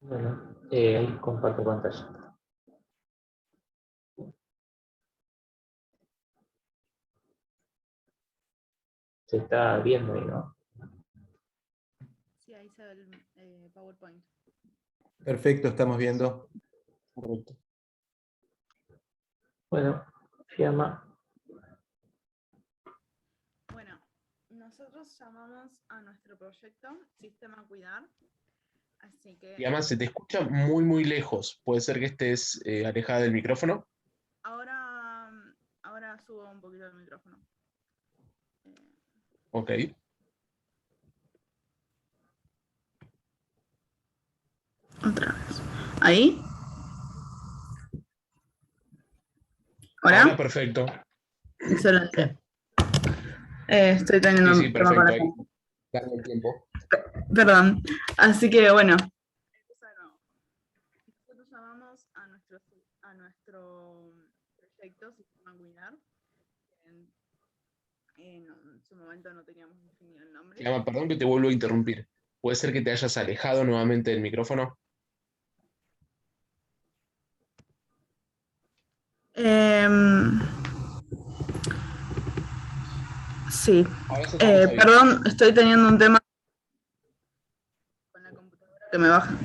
Bueno, ahí comparto pantalla. Se está viendo ahí, ¿no? Sí, ahí se ve el PowerPoint. Perfecto, estamos viendo. Correcto. Bueno, Fiamma. Bueno, nosotros llamamos a nuestro proyecto Sistema Cuidar. Así que. Y además se te escucha muy, muy lejos. ¿Puede ser que estés alejada del micrófono? Ahora subo un poquito el micrófono. Ok. Otra vez. ¿Ahí? ¿Hola? Ahora perfecto. Excelente. Estoy teniendo Sí, un tema con perfecto. la Ahí, dame el tiempo. Perdón. Así que bueno. Nosotros llamamos a nuestro proyecto Sistema Cuidar. En su momento no teníamos definido el nombre. Fiamma, perdón que te vuelvo a interrumpir. ¿Puede ser que te hayas alejado nuevamente del micrófono? Sí. Ahora se escucha bien. Perdón, estoy teniendo un tema con la computadora que me baja.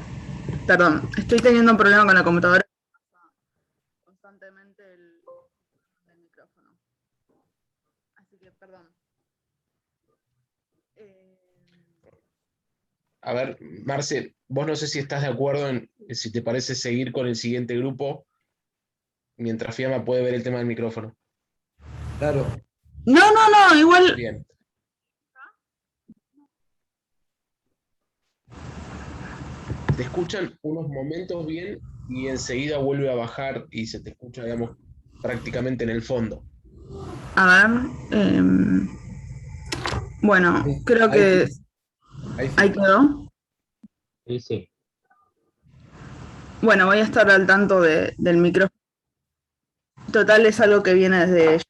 Perdón, estoy teniendo un problema con la computadora. Constantemente el micrófono. Así que, perdón. A ver, Marce, vos no sé si estás de acuerdo en si te parece seguir con el siguiente grupo mientras Fiamma puede ver el tema del micrófono. Claro. No, igual. Bien. Te escuchan unos momentos bien y enseguida vuelve a bajar y se te escucha, digamos, prácticamente en el fondo. A ver. Bueno, creo que ahí quedó. Sí, sí. Bueno, voy a estar al tanto del micrófono. Total, es algo que viene desde ella.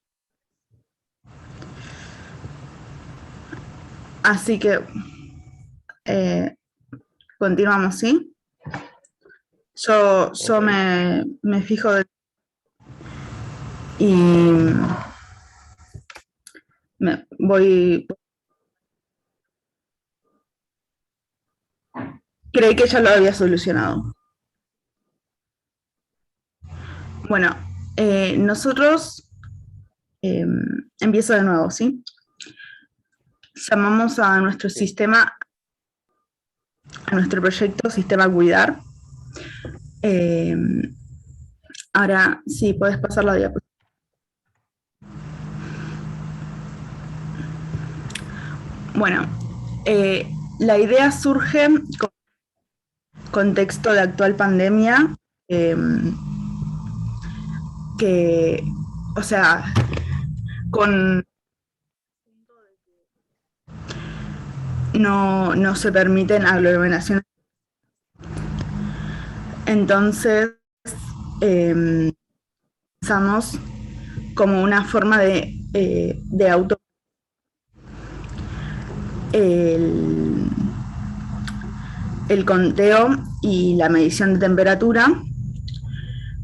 Así que continuamos, ¿sí? Yo Okay. me fijo y voy. Creí que ya lo había solucionado. Bueno, nosotros empiezo de nuevo, ¿sí? Llamamos a nuestro sistema, a nuestro proyecto Sistema Cuidar. Ahora sí, puedes pasar la diapositiva. Bueno, la idea surge con contexto de actual pandemia, que, o sea, con no se permiten aglomeraciones. Entonces, pensamos como una forma de auto el conteo y la medición de temperatura,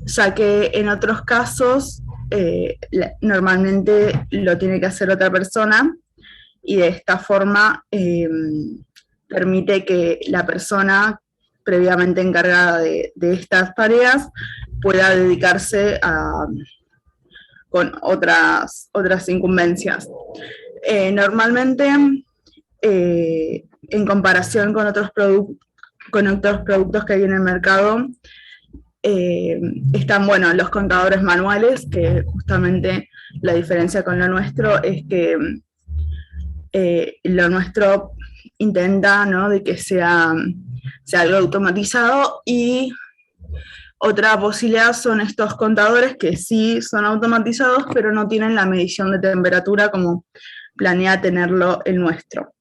ya que en otros casos normalmente lo tiene que hacer otra persona y de esta forma permite que la persona previamente encargada de estas tareas pueda dedicarse con otras incumbencias. Normalmente, en comparación con otros productos que hay en el mercado, están, bueno, los contadores manuales, que justamente la diferencia con lo nuestro es que lo nuestro intenta, ¿no?, de que sea algo automatizado, y otra posibilidad son estos contadores que sí son automatizados, pero no tienen la medición de temperatura como planea tenerlo el nuestro.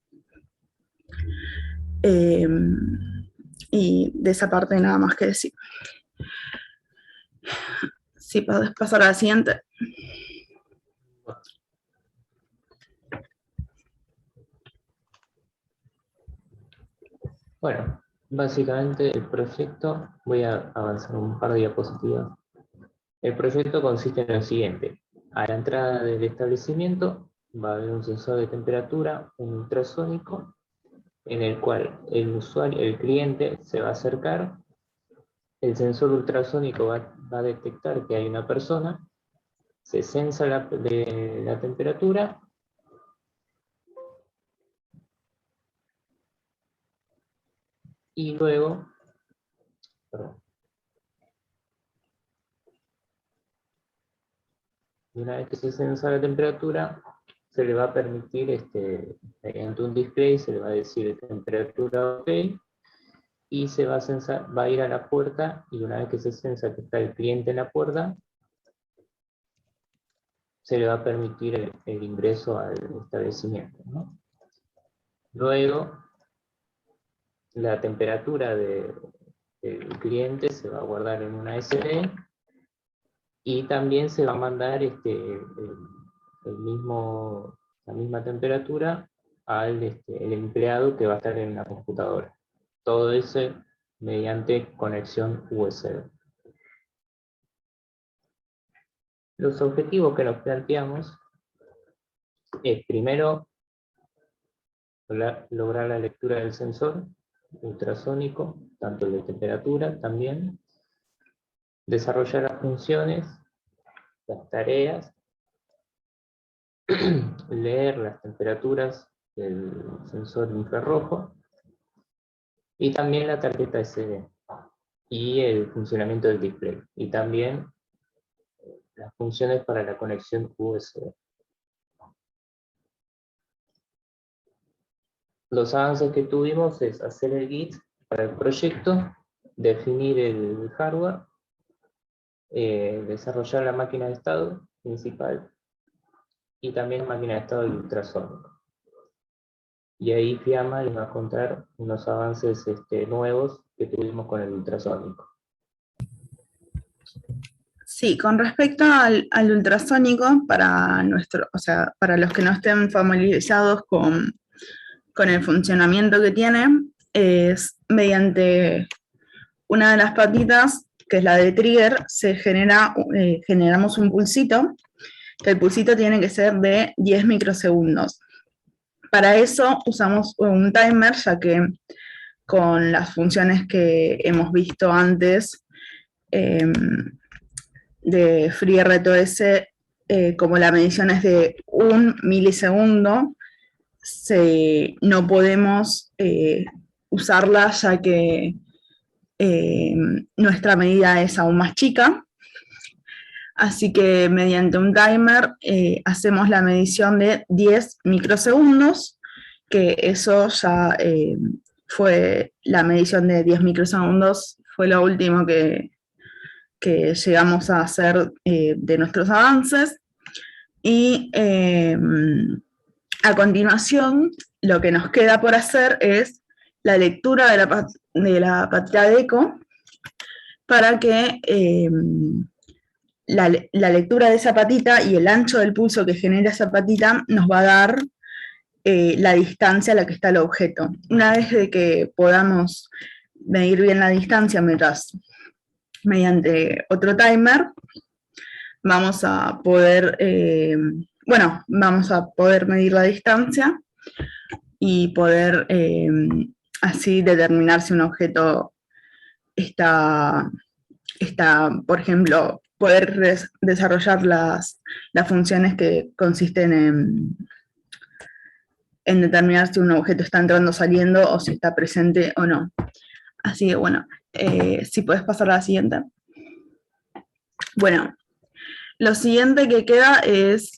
Y de esa parte nada más que decir. Si podés pasar a la siguiente. Bueno, Básicamente el proyecto, voy a avanzar un par de diapositivas. El proyecto consiste en lo siguiente. A la entrada del establecimiento va a haber un sensor de temperatura, un ultrasónico, en el cual el usuario, el cliente, se va a acercar. El sensor ultrasónico va a detectar que hay una persona, se sensa la temperatura y luego, perdón, una vez que se sensa la temperatura, se le va a permitir, mediante un display, se le va a decir temperatura OK, y se va a ir a la puerta, y una vez que se sensa que está el cliente en la puerta, se le va a permitir el ingreso al establecimiento, ¿no? Luego, la temperatura del cliente se va a guardar en una SD, y también se va a mandar la misma temperatura al el empleado que va a estar en la computadora. Todo eso mediante conexión USB. Los objetivos que nos planteamos es, primero, lograr la lectura del sensor ultrasónico, tanto el de temperatura también, desarrollar las funciones, las tareas, leer las temperaturas del sensor infrarrojo, y también la tarjeta SD, y el funcionamiento del display, y también las funciones para la conexión USB. Los avances que tuvimos es hacer el Git para el proyecto, definir el hardware, desarrollar la máquina de estado principal, y también máquina de estado del ultrasónico. Y ahí Fiamma les va a contar unos avances nuevos que tuvimos con el ultrasónico. Sí, con respecto al ultrasónico, para para los que no estén familiarizados con el funcionamiento que tiene, es mediante una de las patitas, que es la de trigger, generamos un pulsito, que el pulsito tiene que ser de 10 microsegundos. Para eso usamos un timer, ya que con las funciones que hemos visto antes, de FreeRTOS, como la medición es de 1 milisegundo, no podemos usarla, ya que nuestra medida es aún más chica. Así que mediante un timer hacemos la medición de 10 microsegundos, que eso ya fue la medición de 10 microsegundos, fue lo último que llegamos a hacer de nuestros avances. Y a continuación, lo que nos queda por hacer es la lectura de la patita de eco, para que la lectura de esa patita y el ancho del pulso que genera esa patita nos va a dar la distancia a la que está el objeto. Una vez de que podamos medir bien la distancia mediante otro timer, vamos a poder, vamos a poder medir la distancia y poder así determinar si un objeto está, por ejemplo, poder desarrollar las funciones que consisten en determinar si un objeto está entrando o saliendo, o si está presente o no. Así que bueno, si puedes pasar a la siguiente. Bueno, lo siguiente que queda es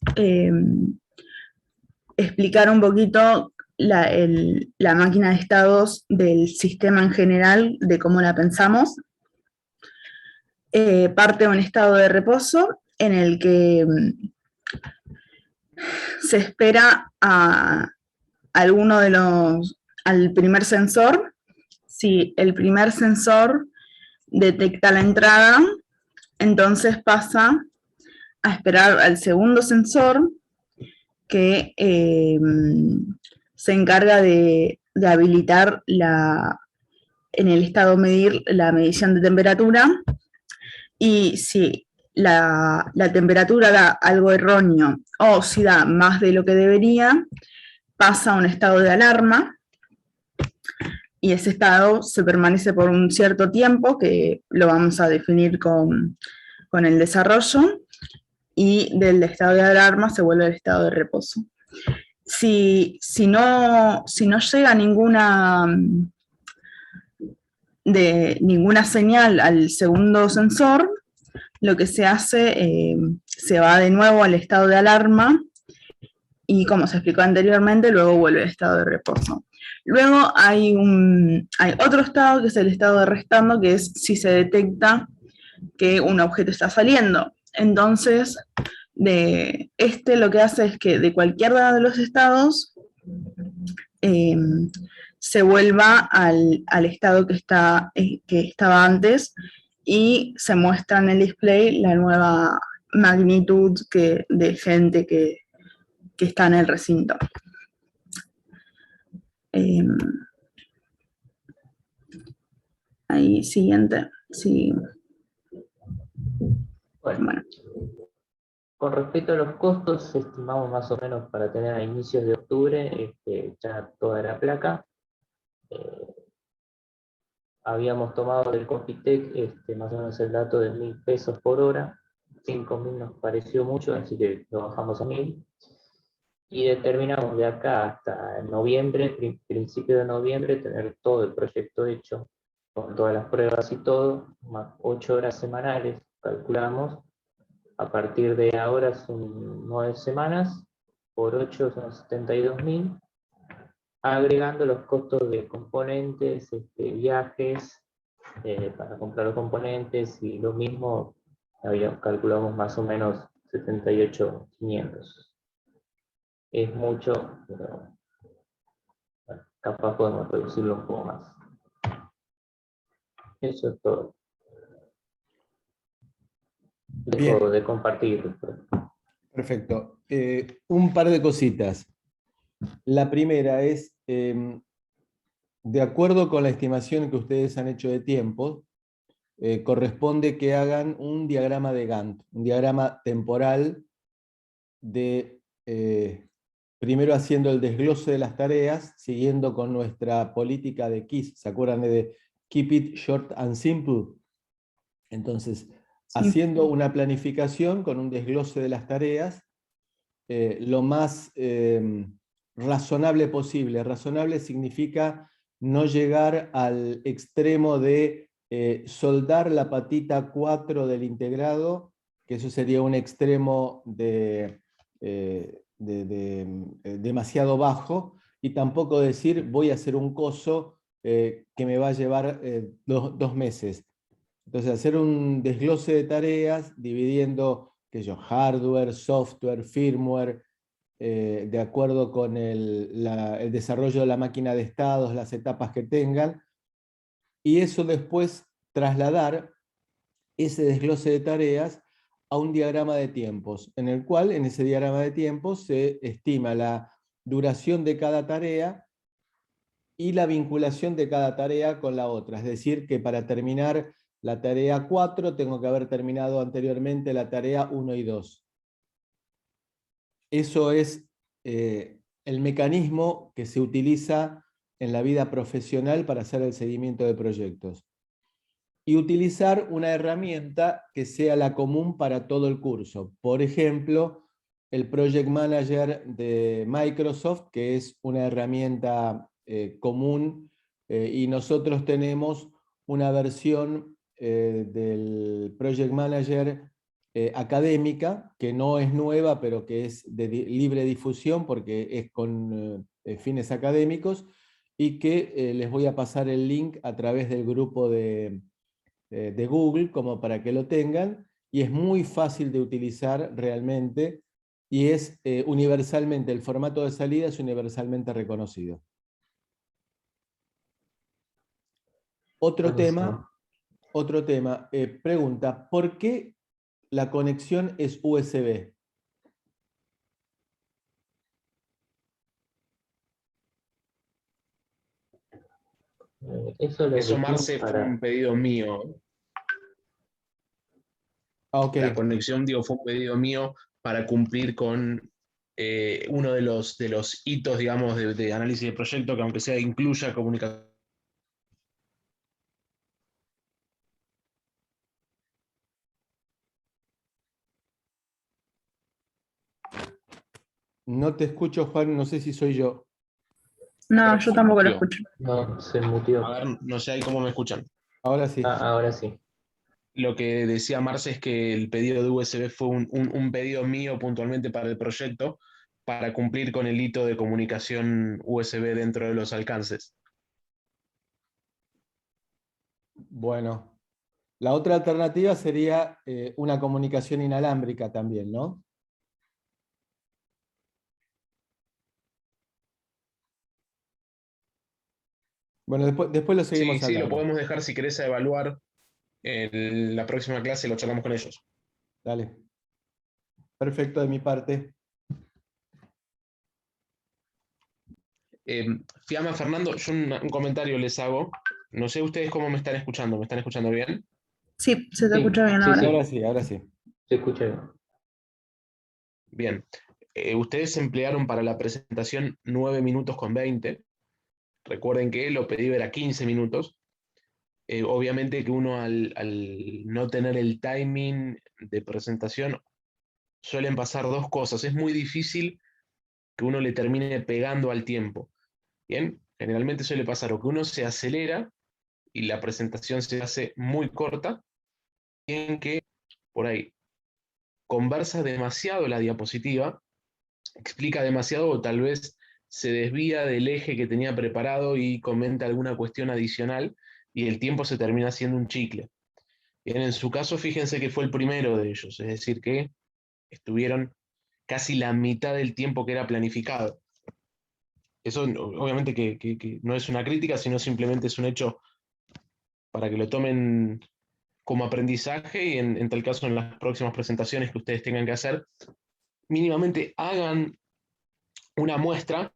explicar un poquito la máquina de estados del sistema en general, de cómo la pensamos. Parte de un estado de reposo en el que se espera al primer sensor. Si el primer sensor detecta la entrada, entonces pasa a esperar al segundo sensor, que se encarga de habilitar en el estado medir la medición de temperatura, y si la temperatura da algo erróneo o si da más de lo que debería, pasa a un estado de alarma, y ese estado se permanece por un cierto tiempo, que lo vamos a definir con el desarrollo, y del estado de alarma se vuelve al estado de reposo. Si no llega ninguna señal al segundo sensor, lo que se hace, se va de nuevo al estado de alarma, y como se explicó anteriormente, luego vuelve al estado de reposo. Luego hay otro estado, que es el estado de restando, que es si se detecta que un objeto está saliendo. Entonces, lo que hace es que de cualquiera de los estados se vuelva al estado que estaba antes, y se muestra en el display la nueva magnitud de gente que está en el recinto. Ahí, siguiente. Sí. Bueno, con respecto a los costos, estimamos más o menos para tener a inicios de octubre ya toda la placa. Habíamos tomado del Copytech más o menos el dato de 1.000 pesos por hora. 5.000 nos pareció mucho, así que lo bajamos a 1.000. Y determinamos de acá hasta noviembre, principio de noviembre, tener todo el proyecto hecho, con todas las pruebas y todo, más 8 horas semanales, calculamos. A partir de ahora son 9 semanas, por 8 son 72.000, agregando los costos de componentes, viajes, para comprar los componentes, y lo mismo, calculamos más o menos 78.500. Es mucho, pero bueno, capaz podemos reducirlo un poco más. Eso es todo. Dejo Bien. de compartir. Perfecto. Un par de cositas. La primera es, de acuerdo con la estimación que ustedes han hecho de tiempo, corresponde que hagan un diagrama de Gantt, un diagrama temporal de, primero haciendo el desglose de las tareas, siguiendo con nuestra política de KISS. ¿Se acuerdan de Keep It Short and Simple? Entonces, Sí. haciendo una planificación con un desglose de las tareas, lo más razonable posible. Razonable significa no llegar al extremo de soldar la patita 4 del integrado, que eso sería un extremo demasiado bajo, y tampoco decir voy a hacer un coso que me va a llevar 2 meses. Entonces, hacer un desglose de tareas dividiendo hardware, software, firmware, de acuerdo con el desarrollo de la máquina de estados, las etapas que tengan, y eso después trasladar ese desglose de tareas a un diagrama de tiempos, en el cual en ese diagrama de tiempos se estima la duración de cada tarea y la vinculación de cada tarea con la otra. Es decir, que para terminar la tarea 4 tengo que haber terminado anteriormente la tarea 1 y 2. Eso es el mecanismo que se utiliza en la vida profesional para hacer el seguimiento de proyectos. Y utilizar una herramienta que sea la común para todo el curso. Por ejemplo, el Project Manager de Microsoft, que es una herramienta común, y nosotros tenemos una versión del Project Manager académica, que no es nueva, pero que es de libre difusión porque es con fines académicos, y que les voy a pasar el link a través del grupo de Google como para que lo tengan, y es muy fácil de utilizar realmente, y es universalmente, el formato de salida es universalmente reconocido. Otro tema, pregunta, ¿por qué la conexión es USB? Eso lo Eso, emitimos Marce, fue para... un pedido mío. Ah, ok. La conexión, digo, fue un pedido mío para cumplir con uno de los hitos, digamos, de análisis de proyecto, que aunque sea incluya comunicación. No te escucho, Juan, no sé si soy yo. No, Creo que yo se tampoco lo muteó. escucho. No, se A mutió. ver, no sé ahí cómo me escuchan. Ahora sí. Ahora sí. Lo que decía Marce es que el pedido de USB fue un pedido mío puntualmente para el proyecto, para cumplir con el hito de comunicación USB dentro de los alcances. Bueno, la otra alternativa sería una comunicación inalámbrica también, ¿no? Bueno, después lo Sí, seguimos sí, lo hablando. podemos dejar si querés a evaluar en la próxima clase, lo charlamos con ellos. Dale. Perfecto de mi parte. Fiamma, Fernando, yo un comentario les hago. No sé ustedes cómo me están escuchando bien? Sí, se te Sí, escucha bien sí, ahora. Ahora sí, sí, ahora sí. se escucha bien. Bien. Ustedes emplearon para la presentación 9 minutos con 20. Recuerden que lo pedido era 15 minutos. Obviamente que uno al no tener el timing de presentación, suelen pasar dos cosas. Es muy difícil que uno le termine pegando al tiempo. Bien, generalmente suele pasar o que uno se acelera y la presentación se hace muy corta, bien que por ahí conversa demasiado la diapositiva, explica demasiado o tal vez se desvía del eje que tenía preparado y comenta alguna cuestión adicional y el tiempo se termina haciendo un chicle. Bien, en su caso, fíjense que fue el primero de ellos, es decir, que estuvieron casi la mitad del tiempo que era planificado. Eso obviamente que no es una crítica, sino simplemente es un hecho para que lo tomen como aprendizaje y en tal caso en las próximas presentaciones que ustedes tengan que hacer, mínimamente hagan una muestra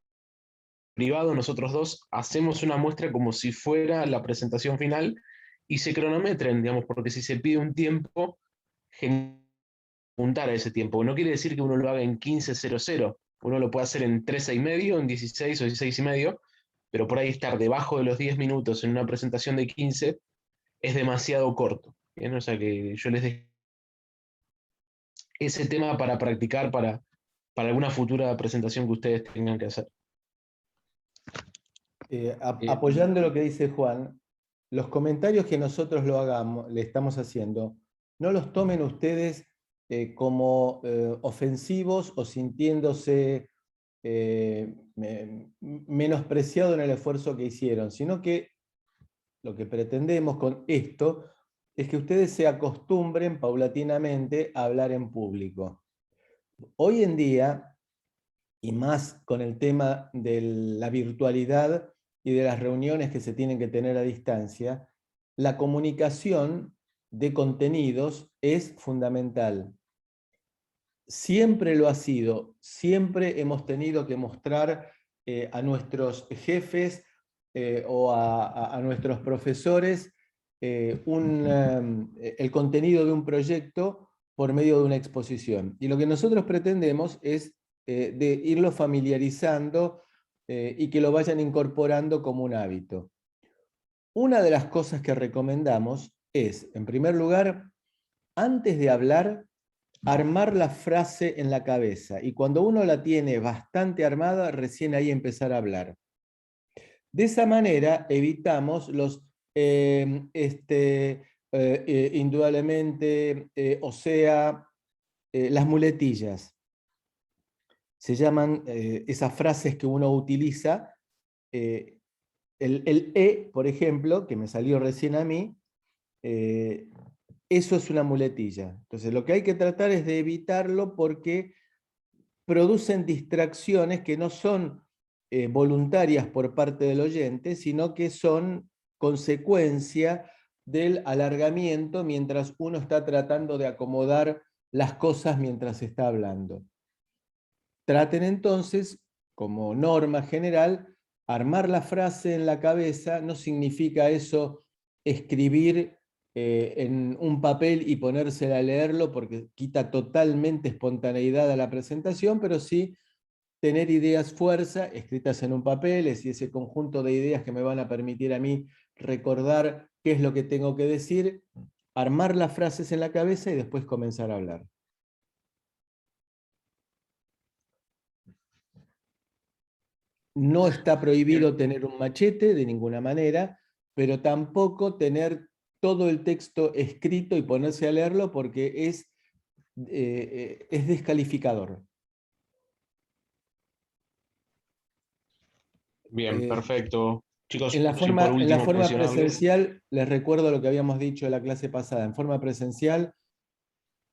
privado, nosotros dos hacemos una muestra como si fuera la presentación final y se cronometren, digamos, porque si se pide un tiempo, apuntar a ese tiempo. No quiere decir que uno lo haga en 15:00, uno lo puede hacer en 13:30, en 16 o 16:30, pero por ahí estar debajo de los 10 minutos en una presentación de 15 es demasiado corto. ¿Bien? O sea que yo les dejo ese tema para practicar para alguna futura presentación que ustedes tengan que hacer. Apoyando lo que dice Juan, los comentarios que nosotros lo hagamos, le estamos haciendo, no los tomen ustedes como ofensivos o sintiéndose menospreciado en el esfuerzo que hicieron, sino que lo que pretendemos con esto es que ustedes se acostumbren paulatinamente a hablar en público. Hoy en día, y más con el tema de la virtualidad y de las reuniones que se tienen que tener a distancia, la comunicación de contenidos es fundamental. Siempre lo ha sido, siempre hemos tenido que mostrar a nuestros jefes o a nuestros profesores el contenido de un proyecto por medio de una exposición. Y lo que nosotros pretendemos es de irlo familiarizando y que lo vayan incorporando como un hábito. Una de las cosas que recomendamos es, en primer lugar, antes de hablar, armar la frase en la cabeza. Y cuando uno la tiene bastante armada, recién ahí empezar a hablar. De esa manera evitamos los indudablemente, o sea, las muletillas. Se llaman esas frases que uno utiliza. El E, por ejemplo, que me salió recién a mí, eso es una muletilla. Entonces, lo que hay que tratar es de evitarlo porque producen distracciones que no son voluntarias por parte del oyente, sino que son consecuencia del alargamiento mientras uno está tratando de acomodar las cosas mientras está hablando. Traten entonces, como norma general, armar la frase en la cabeza no significa eso escribir en un papel y ponérsela a leerlo, porque quita totalmente espontaneidad a la presentación, pero sí tener ideas fuerza escritas en un papel, y ese conjunto de ideas que me van a permitir a mí recordar qué es lo que tengo que decir, armar las frases en la cabeza y después comenzar a hablar. No está prohibido tener un machete de ninguna manera, pero tampoco tener todo el texto escrito y ponerse a leerlo, porque es descalificador. Bien, perfecto. Chicos, En la sí, por en la último forma mencionarles, presencial, les recuerdo lo que habíamos dicho en la clase pasada. En forma presencial,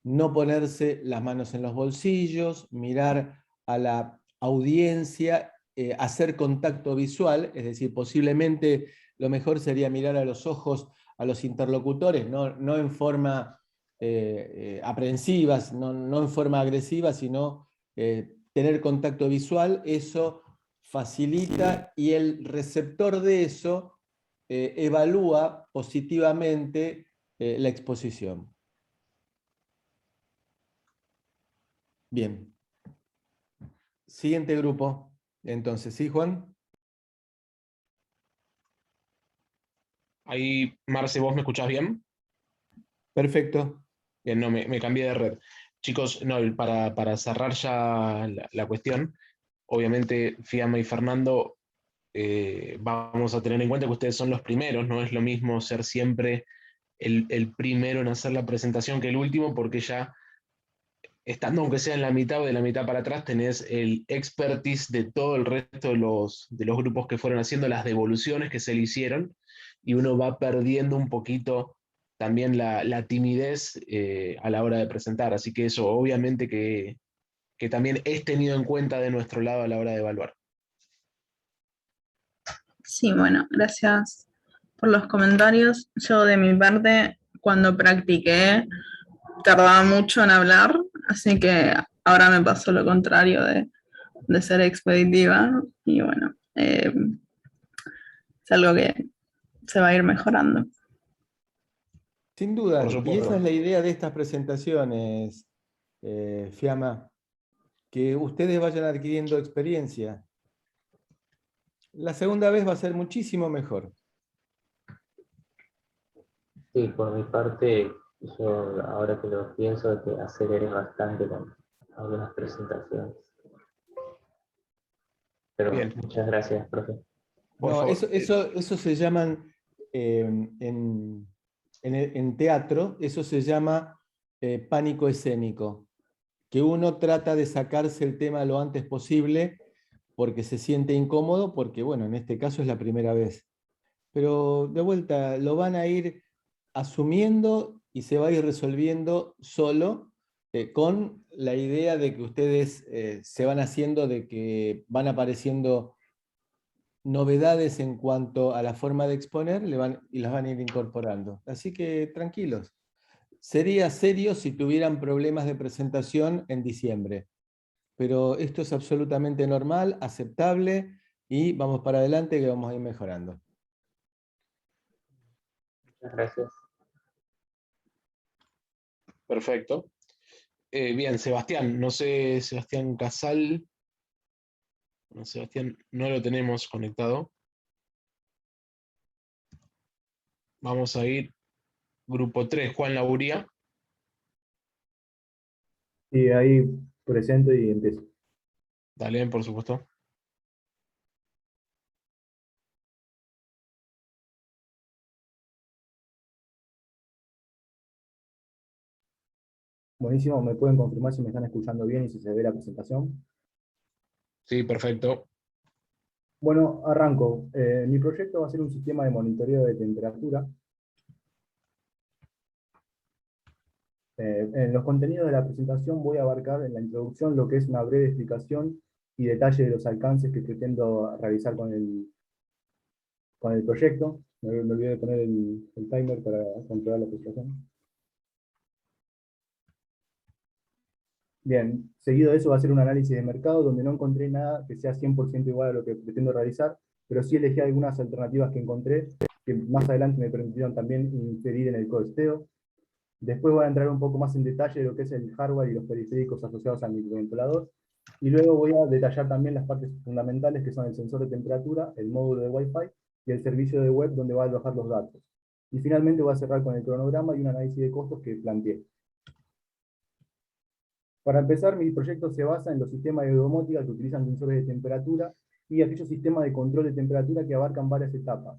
no ponerse las manos en los bolsillos, mirar a la audiencia, hacer contacto visual, es decir, posiblemente lo mejor sería mirar a los ojos a los interlocutores, no en forma aprensiva, no en forma agresiva, sino tener contacto visual. Eso facilita, y el receptor de eso evalúa positivamente la exposición. Bien. Siguiente grupo. Entonces, ¿sí, Juan? ahí, Marce, ¿vos me escuchás bien? Perfecto. Bien, no, me cambié de red. Chicos, no, para cerrar ya la cuestión, obviamente Fiamma y Fernando, vamos a tener en cuenta que ustedes son los primeros, no es lo mismo ser siempre el primero en hacer la presentación que el último, porque ya estando aunque sea en la mitad o de la mitad para atrás, tenés el expertise de todo el resto de los grupos que fueron haciendo las devoluciones que se le hicieron, y uno va perdiendo un poquito también la timidez a la hora de presentar. Así que eso obviamente que también es tenido en cuenta de nuestro lado a la hora de evaluar. Sí, bueno, gracias por los comentarios. Yo de mi parte, cuando practiqué, tardaba mucho en hablar, así que ahora me pasó lo contrario de ser expeditiva y bueno, es algo que se va a ir mejorando. Sin Por duda. Y esa es supuesto. la idea de estas presentaciones, Fiamma, que ustedes vayan adquiriendo experiencia. La segunda vez va a ser muchísimo mejor. Sí, por mi parte, yo ahora que lo pienso, que aceleré bastante con algunas presentaciones. Pero Bien, muchas gracias, profe. por No, favor. eso se llaman, en teatro, eso se llama pánico escénico, que uno trata de sacarse el tema lo antes posible porque se siente incómodo, porque bueno, en este caso es la primera vez. Pero de vuelta, lo van a ir asumiendo y se va a ir resolviendo solo, con la idea de que ustedes se van haciendo, de que van apareciendo novedades en cuanto a la forma de exponer, y las van a ir incorporando. Así que tranquilos. Sería serio si tuvieran problemas de presentación en diciembre, pero esto es absolutamente normal, aceptable, y vamos para adelante, que vamos a ir mejorando. Muchas gracias. Perfecto. Bien, Sebastián, no sé, Sebastián Casal. No, Sebastián, no lo tenemos conectado. Vamos a ir grupo 3, Juan Lauría. Y ahí presento y empiezo. Dale, por supuesto. Buenísimo, ¿me pueden confirmar si me están escuchando bien y si se ve la presentación? Sí, perfecto. Bueno, arranco. Mi proyecto va a ser un sistema de monitoreo de temperatura. En los contenidos de la presentación voy a abarcar en la introducción lo que es una breve explicación y detalle de los alcances que pretendo realizar con el proyecto. Me olvidé de poner el timer para controlar la presentación. Bien, seguido de eso va a ser un análisis de mercado donde no encontré nada que sea 100% igual a lo que pretendo realizar, pero sí elegí algunas alternativas que encontré, que más adelante me permitieron también inferir en el codesteo. Después voy a entrar un poco más en detalle de lo que es el hardware y los periféricos asociados al microcontrolador, y luego voy a detallar también las partes fundamentales que son el sensor de temperatura, el módulo de Wi-Fi y el servicio de web donde va a alojar los datos. Y finalmente voy a cerrar con el cronograma y un análisis de costos que planteé. Para empezar, mi proyecto se basa en los sistemas de domótica que utilizan sensores de temperatura y aquellos sistemas de control de temperatura que abarcan varias etapas.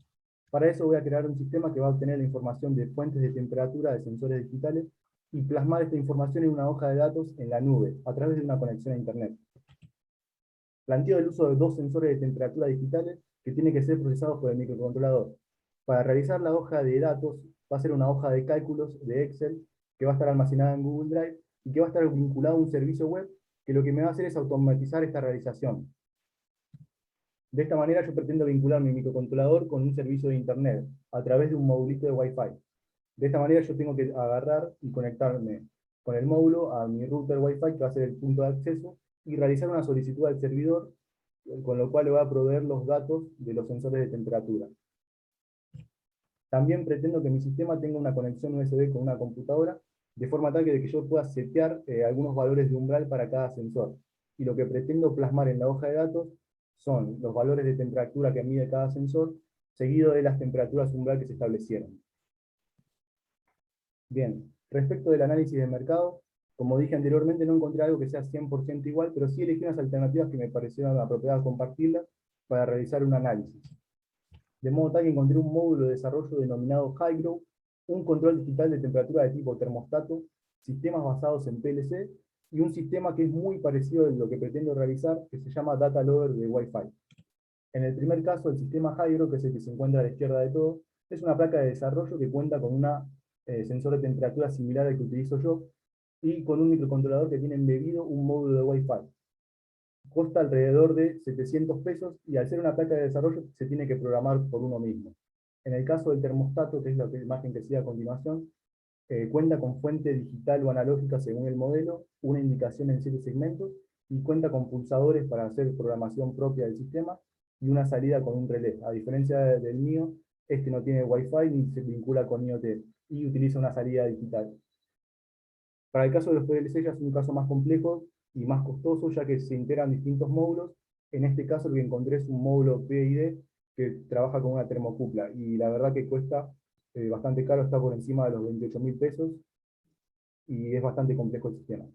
Para eso voy a crear un sistema que va a obtener la información de fuentes de temperatura de sensores digitales y plasmar esta información en una hoja de datos en la nube, a través de una conexión a Internet. Planteo el uso de 2 sensores de temperatura digitales que tienen que ser procesados por el microcontrolador. Para realizar la hoja de datos, va a ser una hoja de cálculos de Excel que va a estar almacenada en Google Drive y que va a estar vinculado a un servicio web que lo que me va a hacer es automatizar esta realización. De esta manera yo pretendo vincular mi microcontrolador con un servicio de Internet, a través de un modulito de Wi-Fi. De esta manera yo tengo que agarrar y conectarme con el módulo a mi router Wi-Fi, que va a ser el punto de acceso, y realizar una solicitud al servidor, con lo cual le va a proveer los datos de los sensores de temperatura. También pretendo que mi sistema tenga una conexión USB con una computadora, de forma tal que yo pueda setear algunos valores de umbral para cada sensor. Y lo que pretendo plasmar en la hoja de datos son los valores de temperatura que mide cada sensor, seguido de las temperaturas umbral que se establecieron. Bien, respecto del análisis de mercado, como dije anteriormente, no encontré algo que sea 100% igual, pero sí elegí unas alternativas que me parecieron apropiadas compartirlas para realizar un análisis. De modo tal que encontré un módulo de desarrollo denominado Hydro, un control digital de temperatura de tipo termostato, sistemas basados en PLC, y un sistema que es muy parecido a lo que pretendo realizar, que se llama Data Loader de Wi-Fi. En el primer caso, el sistema Hydro, que es el que se encuentra a la izquierda de todo, es una placa de desarrollo que cuenta con un sensor de temperatura similar al que utilizo yo, y con un microcontrolador que tiene embebido un módulo de Wi-Fi. Costa alrededor de 700 pesos y al ser una placa de desarrollo se tiene que programar por uno mismo. En el caso del termostato, que es la imagen que sigue a continuación, cuenta con fuente digital o analógica según el modelo, una indicación en 7 segmentos, y cuenta con pulsadores para hacer programación propia del sistema, y una salida con un relé. A diferencia del mío, este no tiene Wi-Fi ni se vincula con IoT, y utiliza una salida digital. Para el caso de los PLC ya es un caso más complejo y más costoso, ya que se integran distintos módulos. En este caso lo que encontré es un módulo PID que trabaja con una termocupla, y la verdad que cuesta bastante caro, está por encima de los 28.000 pesos, y es bastante complejo el sistema.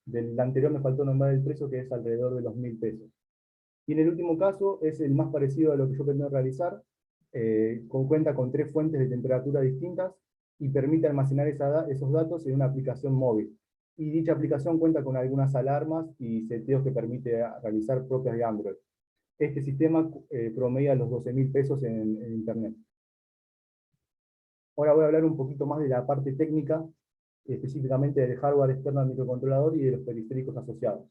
Del anterior me faltó nombrar el precio, que es alrededor de los 1.000 pesos. Y en el último caso es el más parecido a lo que yo pretendo realizar, cuenta con 3 fuentes de temperatura distintas, y permite almacenar esos datos en una aplicación móvil. Y dicha aplicación cuenta con algunas alarmas y seteos que permite realizar propias de Android. Este sistema promedia los 12.000 pesos en Internet. Ahora voy a hablar un poquito más de la parte técnica, específicamente del hardware externo al microcontrolador y de los periféricos asociados.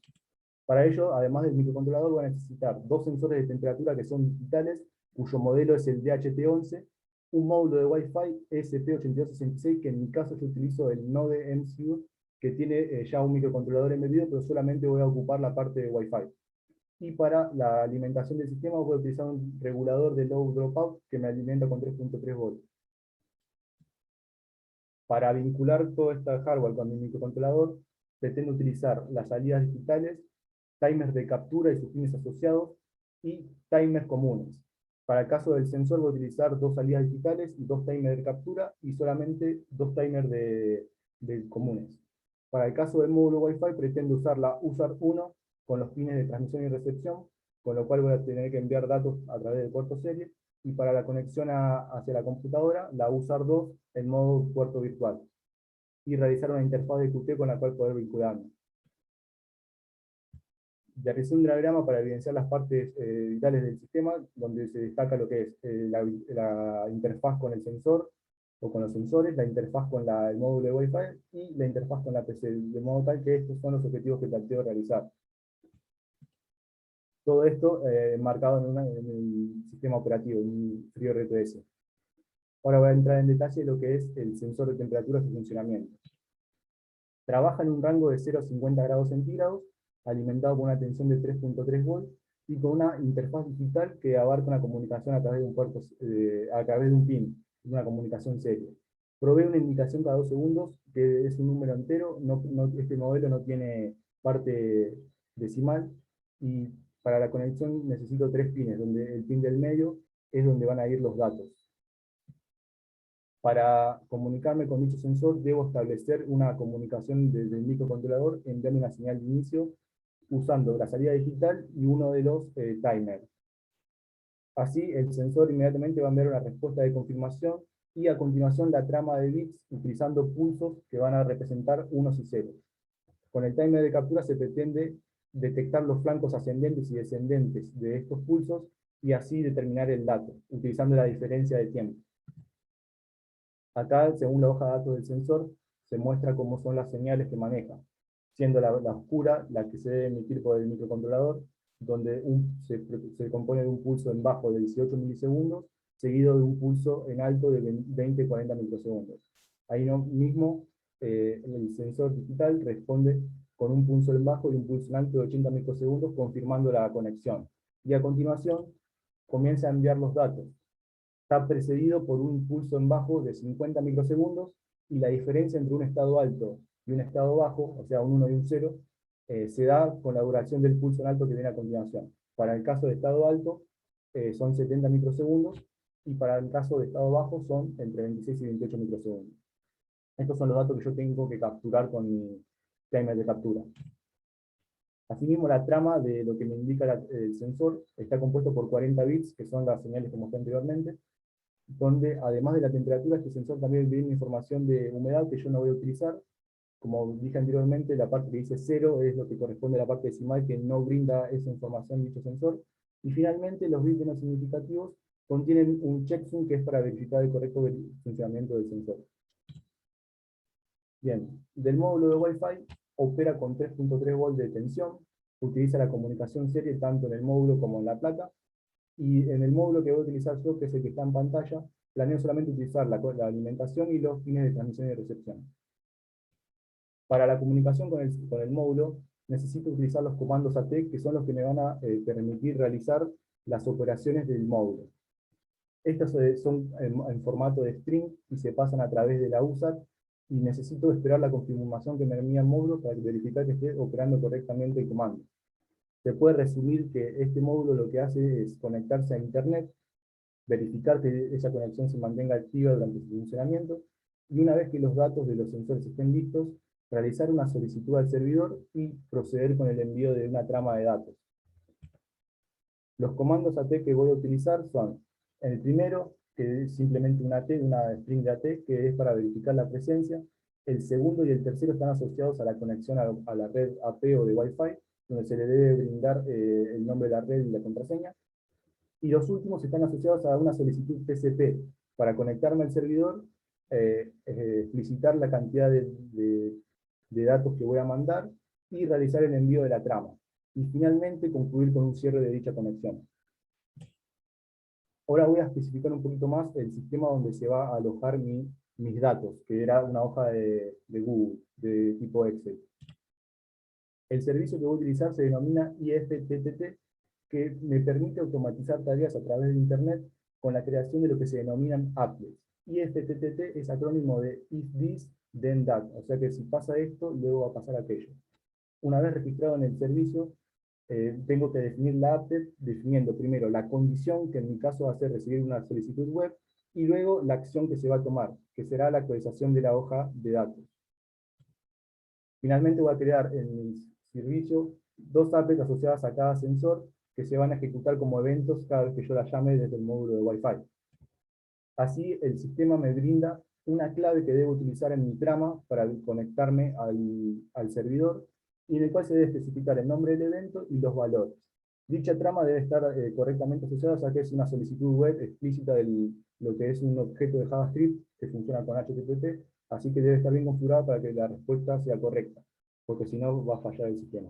Para ello, además del microcontrolador, voy a necesitar 2 sensores de temperatura que son digitales, cuyo modelo es el DHT11, un módulo de Wi-Fi ESP8266, que en mi caso yo utilizo el Node MCU, que tiene ya un microcontrolador embebido, pero solamente voy a ocupar la parte de Wi-Fi. Y para la alimentación del sistema voy a utilizar un regulador de low dropout que me alimenta con 3.3 volts. Para vincular todo este hardware con mi microcontrolador, pretendo utilizar las salidas digitales, timers de captura y sus pines asociados, y timers comunes. Para el caso del sensor voy a utilizar 2 salidas digitales y 2 timers de captura, y solamente 2 timers de comunes. Para el caso del módulo Wi-Fi pretendo usar la USART1 con los pines de transmisión y recepción, con lo cual voy a tener que enviar datos a través del puerto serie, y para la conexión hacia la computadora, la USART2 en modo puerto virtual, y realizar una interfaz de Qt con la cual poder vincularme. Realicé un diagrama para evidenciar las partes vitales del sistema, donde se destaca lo que es la interfaz con el sensor, o con los sensores, la interfaz con el módulo de Wi-Fi, y la interfaz con la PC, de modo tal que estos son los objetivos que planteo realizar. Todo esto marcado en el sistema operativo, en un FreeRTOS. Ahora voy a entrar en detalle lo que es el sensor de temperatura y su funcionamiento. Trabaja en un rango de 0 a 50 grados centígrados, alimentado por una tensión de 3.3 volts, y con una interfaz digital que abarca una comunicación a través de un puerto, a través de un PIN, una comunicación serie. Provee una indicación cada 2 segundos, que es un número entero, este modelo no tiene parte decimal, y para la conexión necesito 3 pines, donde el pin del medio es donde van a ir los datos. Para comunicarme con dicho sensor, debo establecer una comunicación desde el microcontrolador, enviando una señal de inicio, usando la salida digital y uno de los timers. Así, el sensor inmediatamente va a enviar una respuesta de confirmación, y a continuación la trama de bits, utilizando pulsos que van a representar unos y ceros. Con el timer de captura se pretende detectar los flancos ascendentes y descendentes de estos pulsos, y así determinar el dato, utilizando la diferencia de tiempo. Acá, según la hoja de datos del sensor, se muestra cómo son las señales que maneja, siendo la oscura la que se debe emitir por el microcontrolador, donde se compone de un pulso en bajo de 18 milisegundos, seguido de un pulso en alto de 20-40 microsegundos. Ahí mismo, el sensor digital responde con un pulso en bajo y un pulso en alto de 80 microsegundos, confirmando la conexión. Y a continuación, comienza a enviar los datos. Está precedido por un pulso en bajo de 50 microsegundos, y la diferencia entre un estado alto y un estado bajo, o sea, un 1 y un 0, se da con la duración del pulso en alto que viene a continuación. Para el caso de estado alto, son 70 microsegundos, y para el caso de estado bajo son entre 26 y 28 microsegundos. Estos son los datos que yo tengo que capturar con mi timer de captura. Asimismo, la trama de lo que me indica el sensor está compuesto por 40 bits, que son las señales que mostré anteriormente, donde además de la temperatura, este sensor también viene información de humedad que yo no voy a utilizar. Como dije anteriormente, la parte que dice 0 es lo que corresponde a la parte decimal, que no brinda esa información dicho sensor. Y finalmente, los bits no significativos contienen un checksum, que es para verificar el correcto funcionamiento del sensor. Bien, del módulo de Wi-Fi opera con 3.3 volts de tensión, utiliza la comunicación serie tanto en el módulo como en la placa, y en el módulo que voy a utilizar yo, que es el que está en pantalla, planeo solamente utilizar la alimentación y los pines de transmisión y recepción. Para la comunicación con el módulo, necesito utilizar los comandos AT, que son los que me van a permitir realizar las operaciones del módulo. Estos son en formato de string y se pasan a través de la USART, y necesito esperar la confirmación que me envía el módulo para verificar que esté operando correctamente el comando. Se puede resumir que este módulo lo que hace es conectarse a Internet, verificar que esa conexión se mantenga activa durante su funcionamiento, y una vez que los datos de los sensores estén listos, realizar una solicitud al servidor y proceder con el envío de una trama de datos. Los comandos AT que voy a utilizar son: el primero, que es simplemente una string de AT, que es para verificar la presencia. El segundo y el tercero están asociados a la conexión a la red AP o de Wi-Fi, donde se le debe brindar el nombre de la red y la contraseña. Y los últimos están asociados a una solicitud TCP, para conectarme al servidor, explicitar la cantidad de datos que voy a mandar, y realizar el envío de la trama. Y finalmente concluir con un cierre de dicha conexión. Ahora voy a especificar un poquito más el sistema donde se va a alojar mis datos, que era una hoja de Google, de tipo Excel. El servicio que voy a utilizar se denomina IFTTT, que me permite automatizar tareas a través de Internet con la creación de lo que se denominan applets. IFTTT es acrónimo de If This, Then That, o sea que si pasa esto, luego va a pasar aquello. Una vez registrado en el servicio, tengo que definir la applet, definiendo primero la condición, que en mi caso va a ser recibir una solicitud web, y luego la acción que se va a tomar, que será la actualización de la hoja de datos. Finalmente voy a crear en mi servicio 2 applets asociadas a cada sensor, que se van a ejecutar como eventos cada vez que yo la llame desde el módulo de Wi-Fi. Así, el sistema me brinda una clave que debo utilizar en mi trama para conectarme al servidor, y en el cual se debe especificar el nombre del evento y los valores. Dicha trama debe estar correctamente asociada, ya que es una solicitud web explícita de lo que es un objeto de JavaScript que funciona con HTTP, así que debe estar bien configurada para que la respuesta sea correcta, porque si no va a fallar el sistema.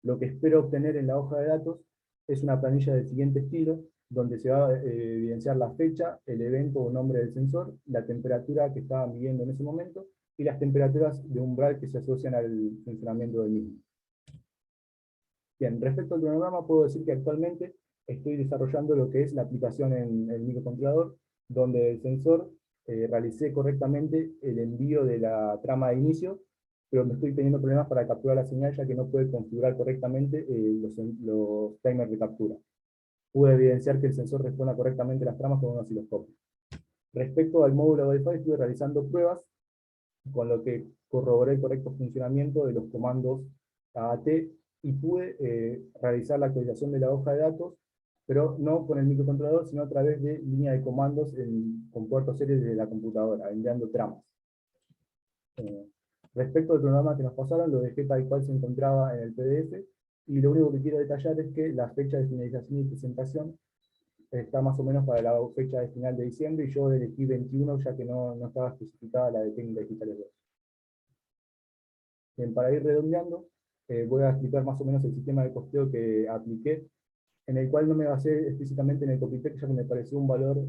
Lo que espero obtener en la hoja de datos es una planilla del siguiente estilo, donde se va a evidenciar la fecha, el evento o nombre del sensor, la temperatura que estaba midiendo en ese momento, y las temperaturas de umbral que se asocian al funcionamiento del mismo. Bien, respecto al cronograma, puedo decir que actualmente estoy desarrollando lo que es la aplicación en el microcontrolador, donde el sensor realicé correctamente el envío de la trama de inicio, pero me estoy teniendo problemas para capturar la señal, ya que no puede configurar correctamente los timers de captura. Pude evidenciar que el sensor responda correctamente las tramas con un osciloscopio. Respecto al módulo Wi-Fi, estuve realizando pruebas, con lo que corroboré el correcto funcionamiento de los comandos AAT y pude realizar la actualización de la hoja de datos, pero no con el microcontrolador, sino a través de línea de comandos con puertos serios de la computadora, enviando tramas. Respecto al programa que nos pasaron, lo dejé tal cual se encontraba en el PDF, y lo único que quiero detallar es que la fecha de finalización y presentación está más o menos para la fecha de final de diciembre, y yo elegí 21 ya que no estaba especificada la de técnica digitales 2. Bien, para ir redondeando, voy a explicar más o menos el sistema de costeo que apliqué, en el cual no me basé explícitamente en el Copytek, ya que me pareció un valor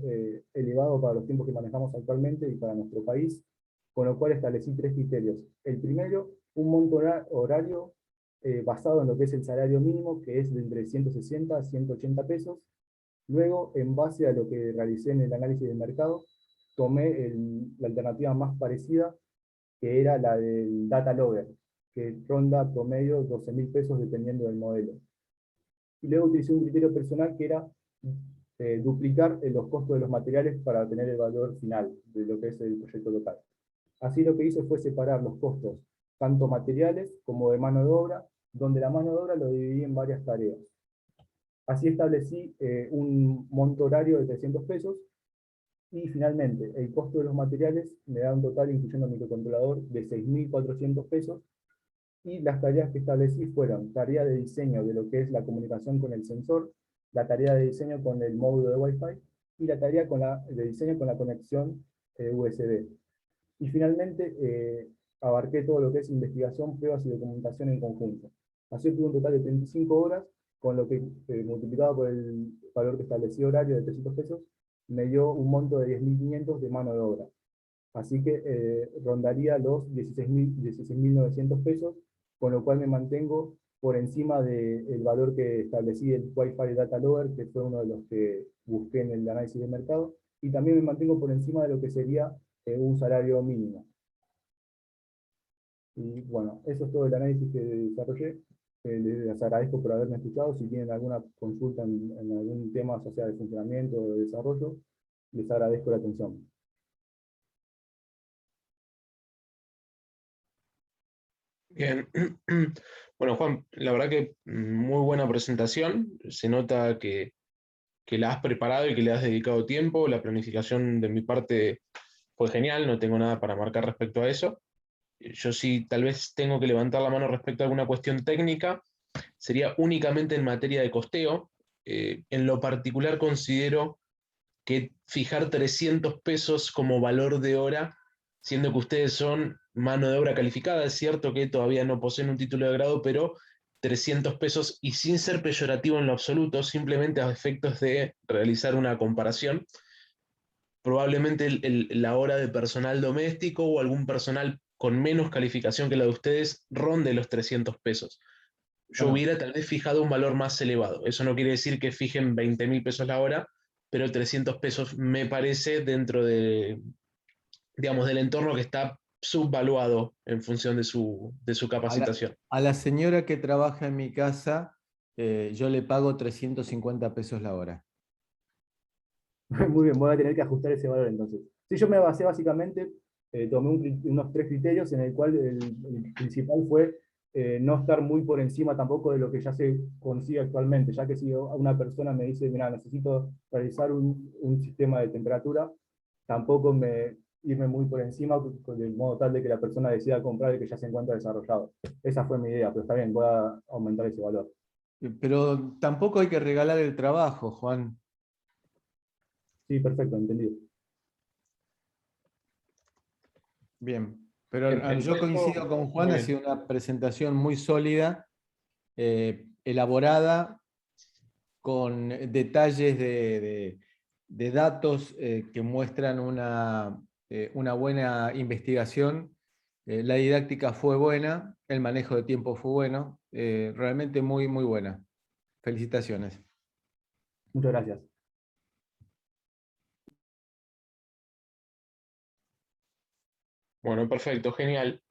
elevado para los tiempos que manejamos actualmente y para nuestro país, con lo cual establecí 3 criterios. El primero, un monto horario basado en lo que es el salario mínimo, que es de entre 160 a 180 pesos. Luego, en base a lo que realicé en el análisis del mercado, tomé la alternativa más parecida, que era la del data logger, que ronda promedio 12.000 pesos dependiendo del modelo. Y luego utilicé un criterio personal que era duplicar los costos de los materiales para tener el valor final de lo que es el proyecto local. Así lo que hice fue separar los costos, tanto materiales como de mano de obra, donde la mano de obra lo dividí en varias tareas. Así establecí un monto horario de 300 pesos, y finalmente el costo de los materiales me da un total, incluyendo el microcontrolador, de 6.400 pesos, y las tareas que establecí fueron tarea de diseño de lo que es la comunicación con el sensor, la tarea de diseño con el módulo de Wi-Fi, y la tarea de diseño con la conexión USB. Y finalmente abarqué todo lo que es investigación, pruebas y documentación en conjunto. Así tuve un total de 35 horas, con lo que multiplicado por el valor que establecí horario de 300 pesos, me dio un monto de 10.500 de mano de obra. Así que rondaría los 16.900 pesos, con lo cual me mantengo por encima del valor que establecí el Wi-Fi Data Logger, que fue uno de los que busqué en el análisis de mercado, y también me mantengo por encima de lo que sería un salario mínimo. Y bueno, eso es todo el análisis que desarrollé. Les agradezco por haberme escuchado. Si tienen alguna consulta en algún tema, ya sea de funcionamiento o de desarrollo, les agradezco la atención. Bien. Bueno, Juan, la verdad que muy buena presentación. Se nota que la has preparado y que le has dedicado tiempo. La planificación de mi parte fue genial, no tengo nada para marcar respecto a eso. Yo sí, tal vez tengo que levantar la mano respecto a alguna cuestión técnica. Sería únicamente en materia de costeo. En lo particular considero que fijar 300 pesos como valor de hora, siendo que ustedes son mano de obra calificada, es cierto que todavía no poseen un título de grado, pero 300 pesos, y sin ser peyorativo en lo absoluto, simplemente a efectos de realizar una comparación, probablemente la hora de personal doméstico o algún personal con menos calificación que la de ustedes ronde los 300 pesos. Yo Bueno, hubiera tal vez fijado un valor más elevado. Eso no quiere decir que fijen 20.000 pesos la hora, pero 300 pesos me parece dentro de, digamos, del entorno que está subvaluado en función de su capacitación. A la señora que trabaja en mi casa, yo le pago 350 pesos la hora. muy bien, voy a tener que ajustar ese valor entonces. Sí, yo me basé básicamente, tomé unos 3 criterios, en el cual el principal fue no estar muy por encima tampoco de lo que ya se consigue actualmente, ya que si una persona me dice, mira, necesito realizar un sistema de temperatura, tampoco irme muy por encima, de modo tal de que la persona decida comprar el que ya se encuentra desarrollado. Esa fue mi idea, pero está bien, voy a aumentar ese valor. Pero tampoco hay que regalar el trabajo, Juan. Sí, perfecto, entendido. Bien, pero Bien, yo coincido con Juan, muy ha bien. sido una presentación muy sólida, elaborada, con detalles de datos que muestran una buena investigación La didáctica fue buena, el manejo de tiempo fue bueno, realmente muy, muy buena. Felicitaciones. Muchas gracias. Bueno, perfecto, genial.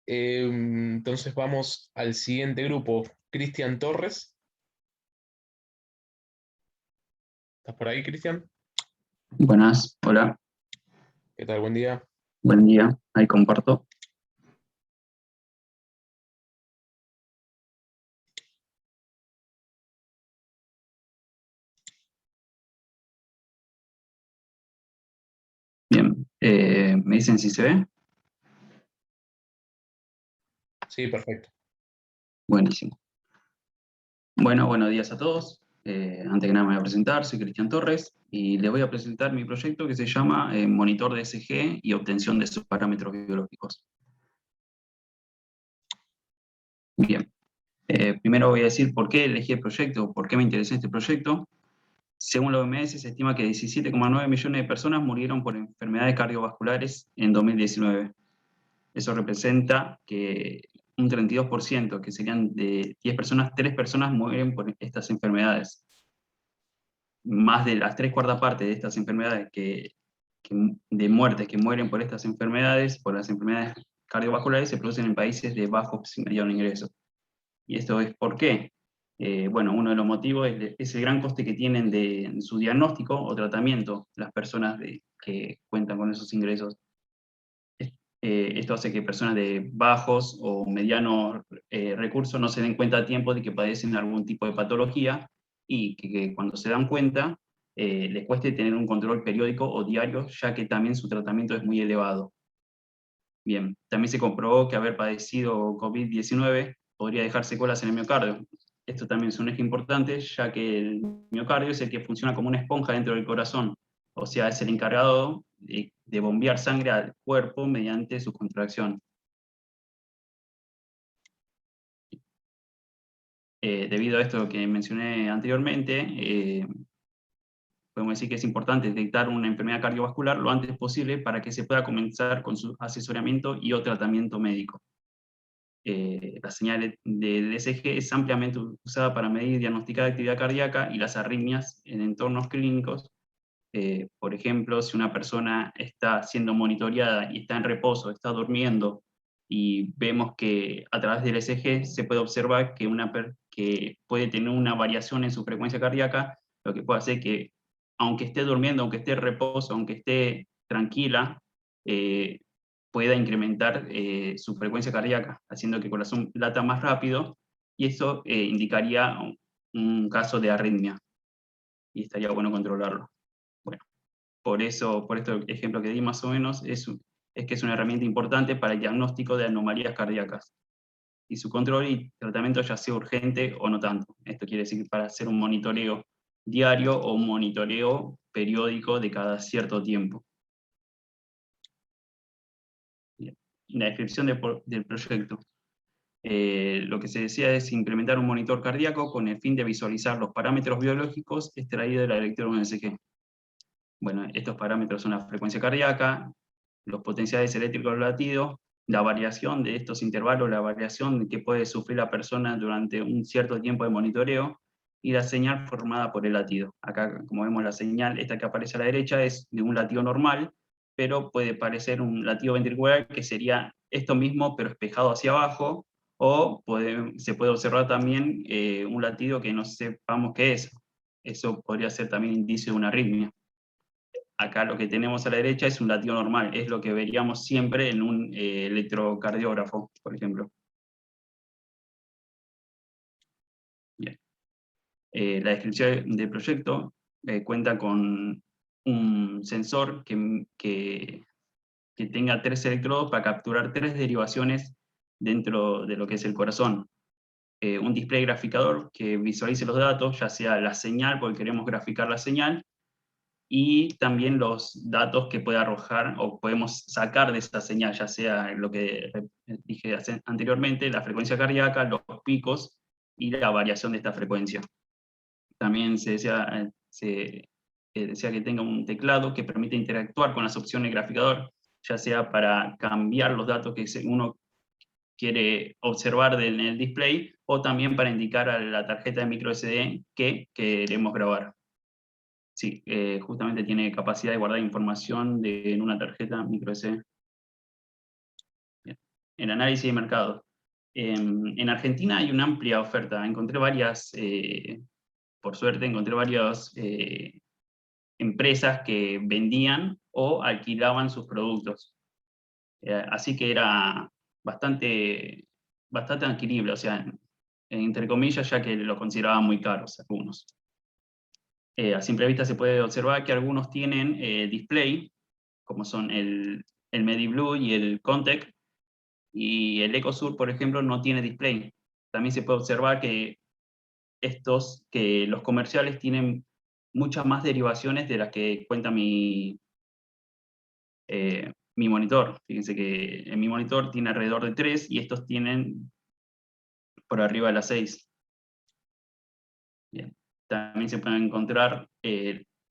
Entonces vamos al siguiente grupo. Cristian Torres. ¿Estás por ahí, Cristian? Buenas, hola, ¿Qué tal? Buen día. buen día, ahí comparto. Bien, ¿me dicen si se ve? Sí, perfecto. Buenísimo. Bueno, buenos días a todos. Antes que nada me voy a presentar, soy Cristian Torres y les voy a presentar mi proyecto que se llama Monitor de ESG y obtención de sus parámetros biológicos. Bien, primero voy a decir por qué elegí el proyecto, por qué me interesó este proyecto. Según la OMS, se estima que 17,9 millones de personas murieron por enfermedades cardiovasculares en 2019. Eso representa que un 32%, que serían de 10 personas, 3 personas mueren por estas enfermedades. Más de las 3/4 partes de estas enfermedades de muertes que mueren por estas enfermedades, por las enfermedades cardiovasculares, se producen en países de bajos y mediano ingreso. ¿Y esto es por qué? Bueno, uno de los motivos es el gran coste que tienen de su diagnóstico o tratamiento las personas que cuentan con esos ingresos. Esto hace que personas de bajos o medianos recursos no se den cuenta a tiempo de que padecen algún tipo de patología y que cuando se dan cuenta les cueste tener un control periódico o diario, ya que también su tratamiento es muy elevado. Bien, también se comprobó que haber padecido COVID-19 podría dejar secuelas en el miocardio. Esto también es un eje importante, ya que el miocardio es el que funciona como una esponja dentro del corazón, o sea, es el encargado de bombear sangre al cuerpo mediante su contracción. Debido a esto que mencioné anteriormente, podemos decir que es importante detectar una enfermedad cardiovascular lo antes posible para que se pueda comenzar con su asesoramiento y o tratamiento médico. La señal del ECG es ampliamente usada para medir y diagnosticar actividad cardíaca y las arritmias en entornos clínicos. Por ejemplo, si una persona está siendo monitoreada y está en reposo, está durmiendo, y vemos que a través del ECG se puede observar que puede tener una variación en su frecuencia cardíaca, lo que puede hacer que, aunque esté durmiendo, aunque esté en reposo, aunque esté tranquila, pueda incrementar su frecuencia cardíaca, haciendo que el corazón lata más rápido, y eso indicaría un caso de arritmia, y estaría bueno controlarlo. Bueno, por este ejemplo que di más o menos, es que es una herramienta importante para el diagnóstico de anomalías cardíacas, y su control y tratamiento ya sea urgente o no tanto. Esto quiere decir para hacer un monitoreo diario o un monitoreo periódico de cada cierto tiempo. Bien. La descripción del proyecto. Lo que se decía es implementar un monitor cardíaco con el fin de visualizar los parámetros biológicos extraídos de la electro ECG. Bueno, estos parámetros son la frecuencia cardíaca, los potenciales eléctricos latidos, la variación de estos intervalos, la variación que puede sufrir la persona durante un cierto tiempo de monitoreo, y la señal formada por el latido. Acá, como vemos, la señal, esta que aparece a la derecha, es de un latido normal, pero puede parecer un latido ventricular, que sería esto mismo, pero espejado hacia abajo, o se puede observar también un latido que no sepamos qué es. Eso podría ser también indicio de una arritmia. Acá lo que tenemos a la derecha es un latido normal, es lo que veríamos siempre en un electrocardiógrafo, por ejemplo. Bien. La descripción del proyecto cuenta con un sensor que tenga 3 electrodos para capturar 3 derivaciones dentro de lo que es el corazón. Un display graficador que visualice los datos, ya sea la señal, porque queremos graficar la señal, y también los datos que puede arrojar o podemos sacar de esta señal, ya sea lo que dije anteriormente, la frecuencia cardíaca, los picos y la variación de esta frecuencia. También se desea que tenga un teclado que permite interactuar con las opciones graficador, ya sea para cambiar los datos que uno quiere observar en el display, o también para indicar a la tarjeta de micro SD que queremos grabar. Sí, justamente tiene capacidad de guardar información en una tarjeta micro SD. Bien. El análisis de mercado. En Argentina hay una amplia oferta. Encontré varias, por suerte, encontré varias empresas que vendían o alquilaban sus productos. Así que era bastante adquirible, o sea, entre comillas, ya que lo consideraban muy caros algunos. A simple vista se puede observar que algunos tienen display, como son el MediBlue y el Contec, y el EcoSur, por ejemplo, no tiene display. También se puede observar que los comerciales tienen muchas más derivaciones de las que cuenta mi monitor. Fíjense que en mi monitor tiene alrededor de 3 y estos tienen por arriba de las 6. Bien. También se pueden encontrar,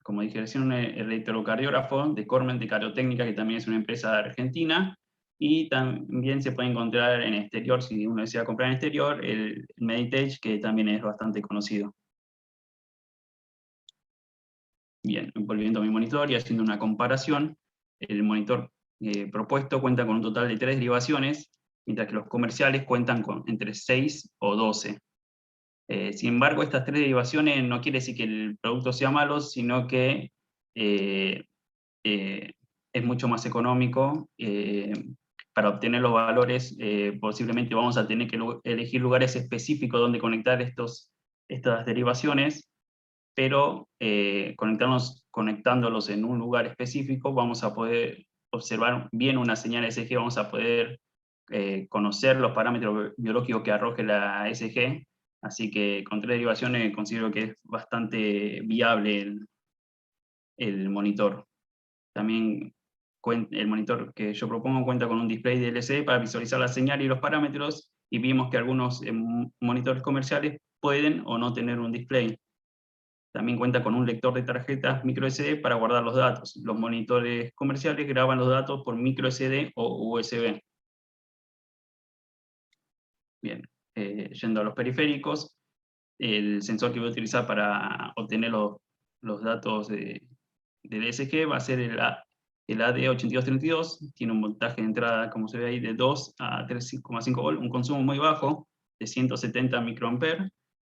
como dije recién, un electrocardiógrafo de Cormen de Cariotécnica, que también es una empresa argentina, y también se puede encontrar en exterior, si uno desea comprar en exterior, el Meditech, que también es bastante conocido. Bien, volviendo a mi monitor y haciendo una comparación, el monitor propuesto cuenta con un total de 3 derivaciones, mientras que los comerciales cuentan con entre 6 o 12. Sin embargo, estas 3 derivaciones no quiere decir que el producto sea malo, sino que es mucho más económico. Para obtener los valores, posiblemente vamos a tener que elegir lugares específicos donde conectar estas derivaciones, pero conectándolos en un lugar específico vamos a poder observar bien una señal SG, vamos a poder conocer los parámetros biológicos que arroje la SG, así que con 3 derivaciones considero que es bastante viable el monitor. También el monitor que yo propongo cuenta con un display de LCD para visualizar la señal y los parámetros, y vimos que algunos monitores comerciales pueden o no tener un display. También cuenta con un lector de tarjetas microSD para guardar los datos. Los monitores comerciales graban los datos por microSD o USB. Bien, yendo a los periféricos, el sensor que voy a utilizar para obtener los datos del ESG va a ser el AD8232, tiene un voltaje de entrada, como se ve ahí, de 2 a 3,5 volt, un consumo muy bajo, de 170 microamperes,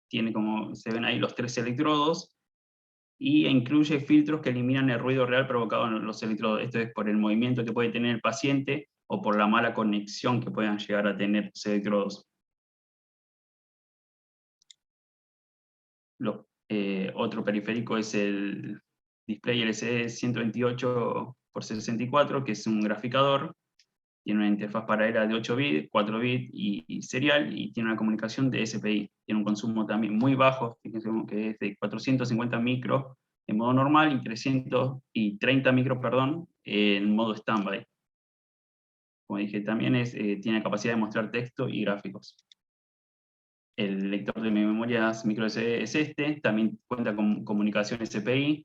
tiene, como se ven ahí, los 3 electrodos, y incluye filtros que eliminan el ruido real provocado en los electrodos. Esto es por el movimiento que puede tener el paciente o por la mala conexión que puedan llegar a tener los electrodos. Otro periférico es el display LCD 128x64, que es un graficador. Tiene una interfaz paralela de 8 bits, 4 bits y serial, y tiene una comunicación de SPI. Tiene un consumo también muy bajo, fíjense que es de 450 micros en modo normal y 330 micros, perdón, en modo standby. Como dije, también tiene capacidad de mostrar texto y gráficos. El lector de memorias microSD es este, también cuenta con comunicación SPI,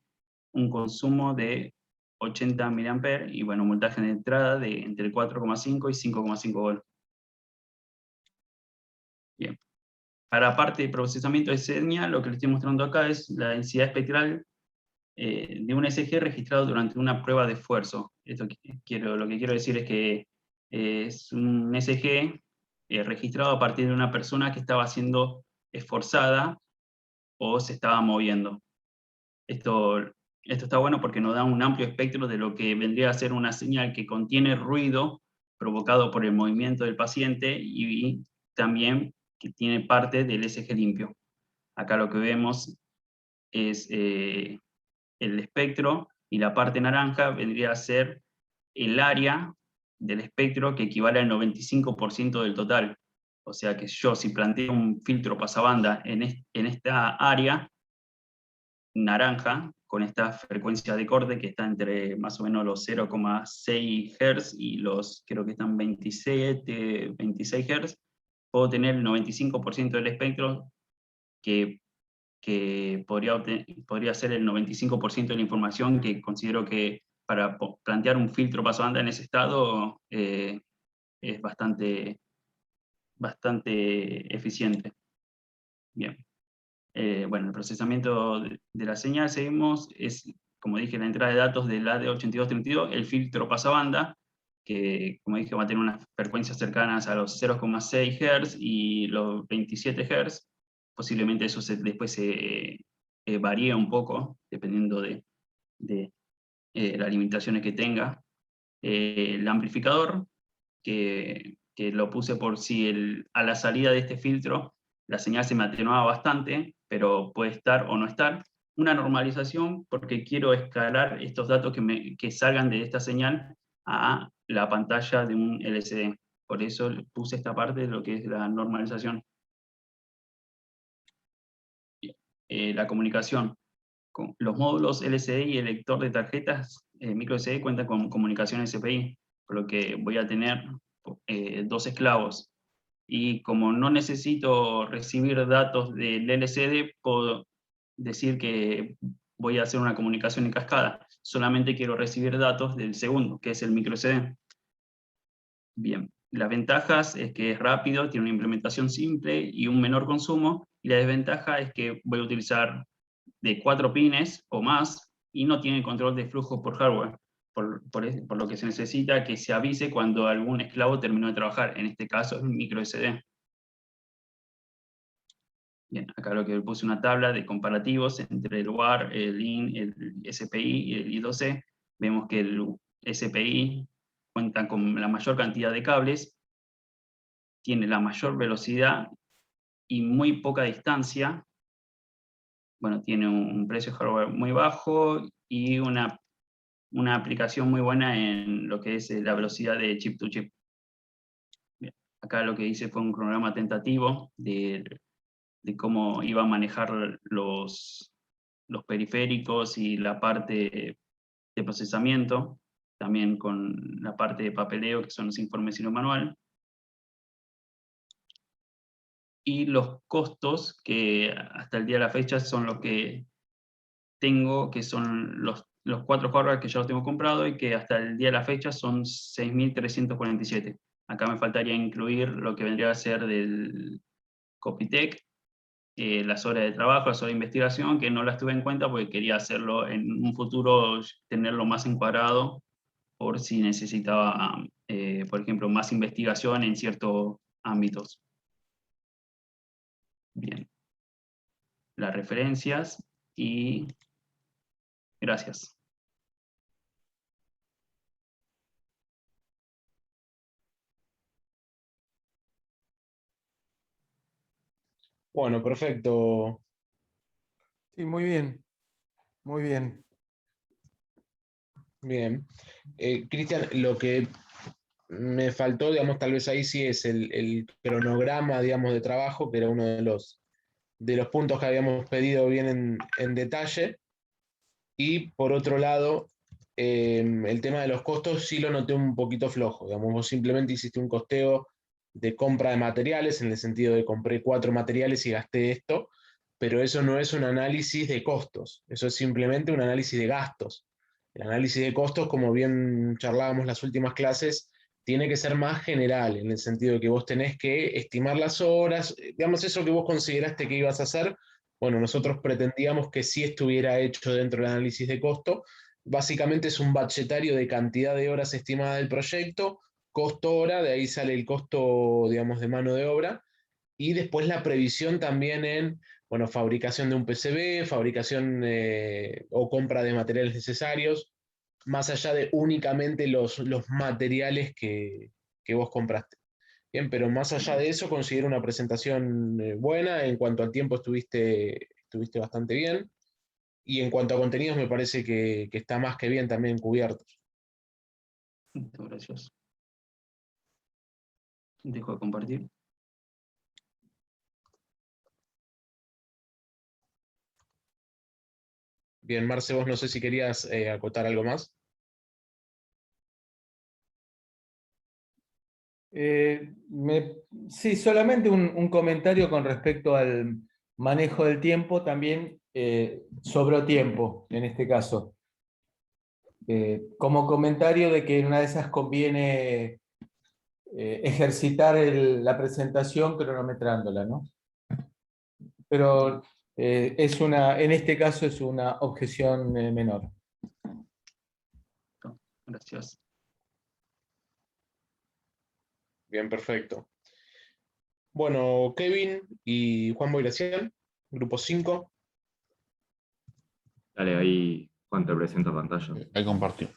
un consumo de 80 mA y bueno, un voltaje de entrada de entre 4,5 y 5,5 volts. Bien. Para parte de procesamiento de señal, lo que les estoy mostrando acá es la densidad espectral de un SG registrado durante una prueba de esfuerzo. Lo que quiero decir es que es un SG registrado a partir de una persona que estaba siendo esforzada o se estaba moviendo. Esto está bueno porque nos da un amplio espectro de lo que vendría a ser una señal que contiene ruido provocado por el movimiento del paciente y también que tiene parte del SG limpio. Acá lo que vemos es el espectro, y la parte naranja vendría a ser el área del espectro que equivale al 95% del total. O sea que yo, si planteo un filtro pasabanda en esta área naranja, con esta frecuencia de corte que está entre más o menos los 0,6 Hz y los, creo que están 26 Hz, puedo tener el 95% del espectro que podría ser el 95% de la información que considero que para plantear un filtro paso banda en ese estado es bastante eficiente. Bien. Bueno, el procesamiento de la señal, seguimos, es, como dije, la entrada de datos del AD8232, el filtro pasabanda, que, como dije, va a tener unas frecuencias cercanas a los 0,6 Hz y los 27 Hz. Posiblemente eso después se varía un poco, dependiendo de las limitaciones que tenga. El amplificador, que lo puse por si a la salida de este filtro la señal se me atenuaba bastante, pero puede estar o no estar. Una normalización, porque quiero escalar estos datos que salgan de esta señal a la pantalla de un LCD. Por eso puse esta parte de lo que es la normalización. La comunicación. Los módulos LCD y el lector de tarjetas micro SD cuentan con comunicación SPI, por lo que voy a tener 2 esclavos. Y como no necesito recibir datos del LCD, puedo decir que voy a hacer una comunicación en cascada. Solamente quiero recibir datos del segundo, que es el micro SD. Bien, las ventajas es que es rápido, tiene una implementación simple y un menor consumo. Y la desventaja es que voy a utilizar de 4 pines o más y no tiene control de flujo por hardware. Por lo que se necesita que se avise cuando algún esclavo terminó de trabajar, en este caso es un micro SD. Bien, acá lo que puse una tabla de comparativos entre el WAR, el IN, el SPI y el I2C. Vemos que el SPI cuenta con la mayor cantidad de cables, tiene la mayor velocidad y muy poca distancia. Bueno, tiene un precio de hardware muy bajo y una aplicación muy buena en lo que es la velocidad de chip to chip. Bien, acá lo que hice fue un cronograma tentativo de cómo iba a manejar los periféricos y la parte de procesamiento, también con la parte de papeleo, que son los informes y lo manual. Y los costos, que hasta el día de la fecha son los que tengo, que son los 4 hardware que ya los tengo comprado y que hasta el día de la fecha son 6.347. Acá me faltaría incluir lo que vendría a ser del Copytek, las horas de trabajo, las horas de investigación, que no las tuve en cuenta porque quería hacerlo en un futuro, tenerlo más encuadrado, por si necesitaba, por ejemplo, más investigación en ciertos ámbitos. Bien. Las referencias y gracias. Bueno, perfecto. Sí, muy bien. Muy bien. Bien. Cristian, lo que me faltó, digamos, tal vez ahí sí es el cronograma, digamos, de trabajo, que era uno de los puntos que habíamos pedido bien en detalle. Y por otro lado, el tema de los costos sí lo noté un poquito flojo. Digamos, vos simplemente hiciste un costeo de compra de materiales, en el sentido de compré 4 materiales y gasté esto, pero eso no es un análisis de costos, eso es simplemente un análisis de gastos. El análisis de costos, como bien charlábamos las últimas clases, tiene que ser más general, en el sentido de que vos tenés que estimar las horas, digamos, eso que vos consideraste que ibas a hacer. Bueno, nosotros pretendíamos que sí estuviera hecho dentro del análisis de costo. Básicamente es un budgetario de cantidad de horas estimada del proyecto, costo hora, de ahí sale el costo, digamos, de mano de obra, y después la previsión también en, bueno, fabricación de un PCB, fabricación o compra de materiales necesarios, más allá de únicamente los materiales que vos compraste. Bien, pero más allá de eso, considero una presentación buena. En cuanto al tiempo, estuviste bastante bien. Y en cuanto a contenidos, me parece que está más que bien también cubierto. Muchas gracias. Dejo de compartir. Bien, Marce, vos no sé si querías acotar algo más. Sí, solamente un comentario con respecto al manejo del tiempo, también sobró tiempo en este caso. como comentario de que en una de esas conviene ejercitar la presentación cronometrándola, ¿no? Pero en este caso es una objeción menor. Gracias. Bien, perfecto. Bueno, Kevin y Juan Boiracián, grupo 5. Dale, ahí Juan te presenta pantalla. Ahí compartió.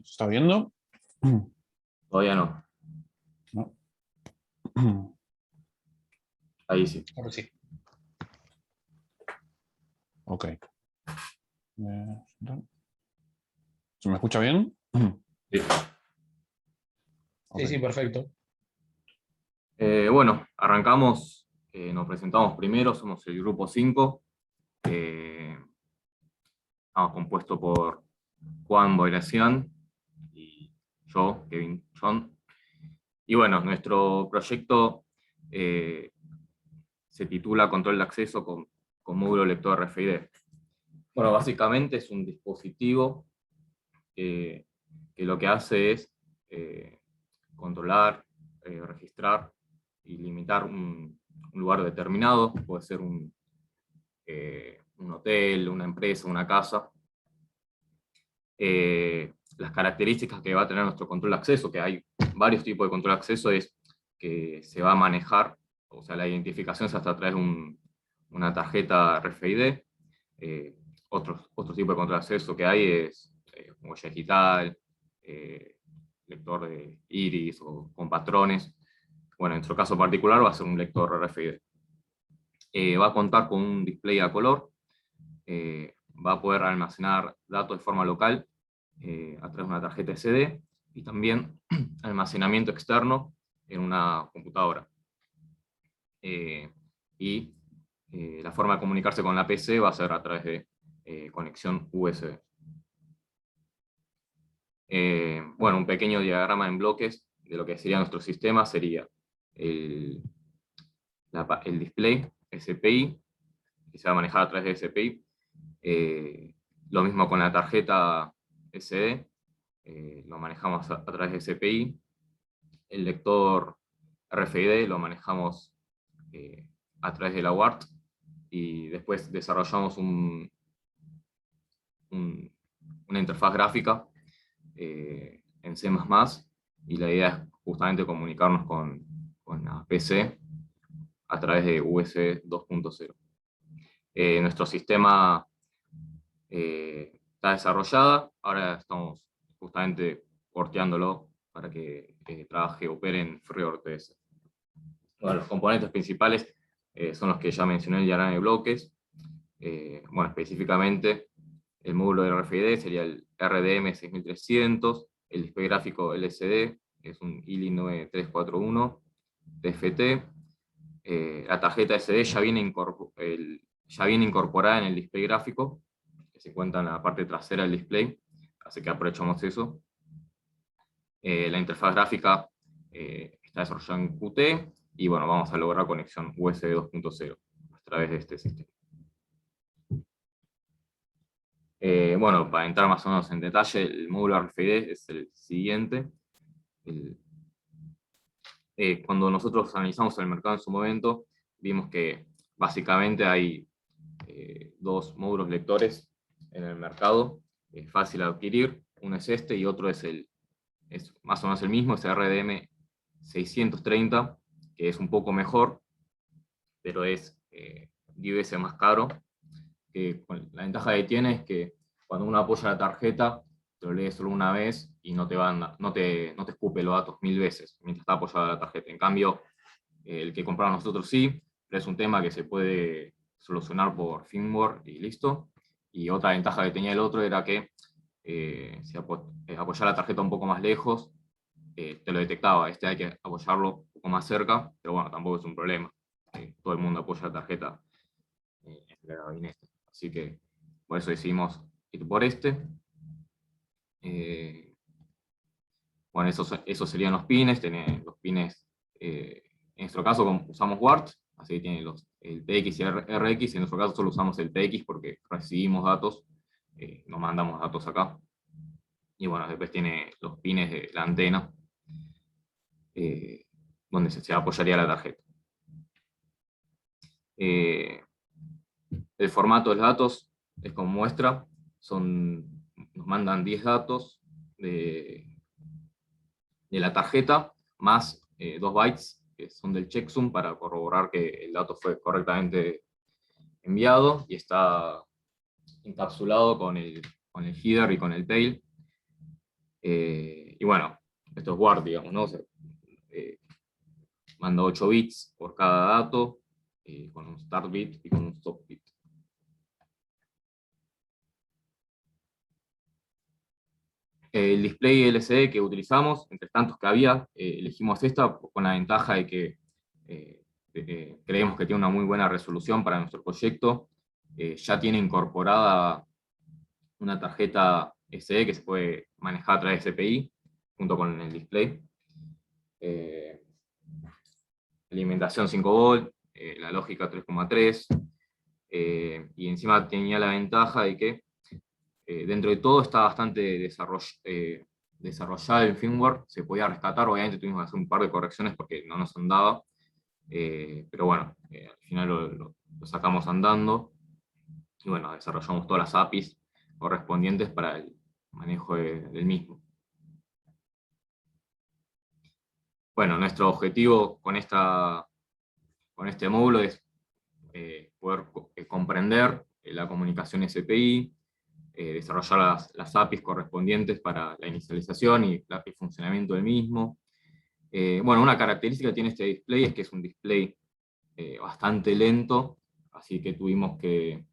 ¿Está viendo? Todavía no. No. Ahí sí. Ahora sí. Ok. ¿Se me escucha bien? Sí. Ok. Sí, sí, perfecto. Bueno, arrancamos, nos presentamos primero, somos el grupo 5. Estamos compuestos por Juan Boiracián y yo, Kevin John. Y bueno, nuestro proyecto se titula Control de acceso con módulo lector RFID. Bueno, básicamente es un dispositivo que lo que hace es controlar, registrar y limitar un lugar determinado, puede ser un hotel, una empresa, una casa. Las características que va a tener nuestro control de acceso, que hay varios tipos de control de acceso, es que se va a manejar, o sea, la identificación se hace a través de una tarjeta RFID. Otro tipo de control de acceso que hay es huella digital, lector de iris o con patrones. Bueno, en nuestro caso particular va a ser un lector RFID. Va a contar con un display a color, va a poder almacenar datos de forma local a través de una tarjeta SD y también almacenamiento externo en una computadora. Y la forma de comunicarse con la PC va a ser a través de conexión USB. Bueno, un pequeño diagrama en bloques de lo que sería nuestro sistema sería el display SPI, que se va a manejar a través de SPI. Lo mismo con la tarjeta SD, lo manejamos a través de SPI. El lector RFID lo manejamos a través de la UART y después desarrollamos una interfaz gráfica en C++, y la idea es justamente comunicarnos con la PC a través de USB 2.0. Nuestro sistema está desarrollada, ahora estamos justamente porteándolo para que trabaje, opere en FreeRTS. Bueno, los componentes principales son los que ya mencioné en el diagrama de bloques. Bueno, específicamente el módulo de RFID sería el RDM 6300, el display gráfico LCD, que es un ILI 9341 TFT. La tarjeta SD ya viene incorporada en el display gráfico, que se encuentra en la parte trasera del display, así que aprovechamos eso. La interfaz gráfica está desarrollada en Qt, y bueno, vamos a lograr conexión USB 2.0 a través de este sistema. Bueno, para entrar más o menos en detalle, el módulo RFID es el siguiente. Cuando nosotros analizamos el mercado en su momento, vimos que básicamente hay dos módulos lectores en el mercado, es fácil de adquirir. Uno es este y otro es más o menos el mismo, es el RDM 630, que es un poco mejor, pero es 10 veces más caro. La ventaja que tiene es que cuando uno apoya la tarjeta, te lo lee solo una vez y no te escupe los datos 1000 veces mientras está apoyada la tarjeta. En cambio, el que compramos nosotros sí, pero es un tema que se puede solucionar por firmware y listo. Y otra ventaja que tenía el otro era que si apoyar la tarjeta un poco más lejos, te lo detectaba. Este hay que apoyarlo un poco más cerca, pero bueno, tampoco es un problema. Todo el mundo apoya la tarjeta en el gabinete. Así que por eso decidimos ir por este. Bueno, esos serían los pines. Tiene los pines, en nuestro caso usamos WART, así que tiene el TX y el RX. En nuestro caso solo usamos el TX porque recibimos datos, nos mandamos datos acá. Y bueno, después tiene los pines de la antena, donde se apoyaría la tarjeta. El formato de los datos es como muestra, nos mandan 10 datos de la tarjeta, más 2 bytes, que son del checksum, para corroborar que el dato fue correctamente enviado, y está encapsulado con el header y con el tail. Y bueno, esto es WARD, digamos, ¿no? O sea, manda 8 bits por cada dato, con un start bit y con un stop bit. El display LCD que utilizamos, entre tantos que había, elegimos esta con la ventaja de que creemos que tiene una muy buena resolución para nuestro proyecto. Ya tiene incorporada una tarjeta SD que se puede manejar a través de CPI, junto con el display. Alimentación 5 volt, la lógica 3,3, y encima tenía la ventaja de que dentro de todo está bastante desarrollado el firmware, se podía rescatar. Obviamente tuvimos que hacer un par de correcciones porque no nos andaba, pero bueno, al final lo sacamos andando, y bueno, desarrollamos todas las APIs correspondientes para el manejo del mismo. Bueno, nuestro objetivo con este módulo es poder comprender la comunicación SPI, desarrollar las APIs correspondientes para la inicialización y el funcionamiento del mismo. Bueno, una característica que tiene este display es que es un display bastante lento, así que tuvimos que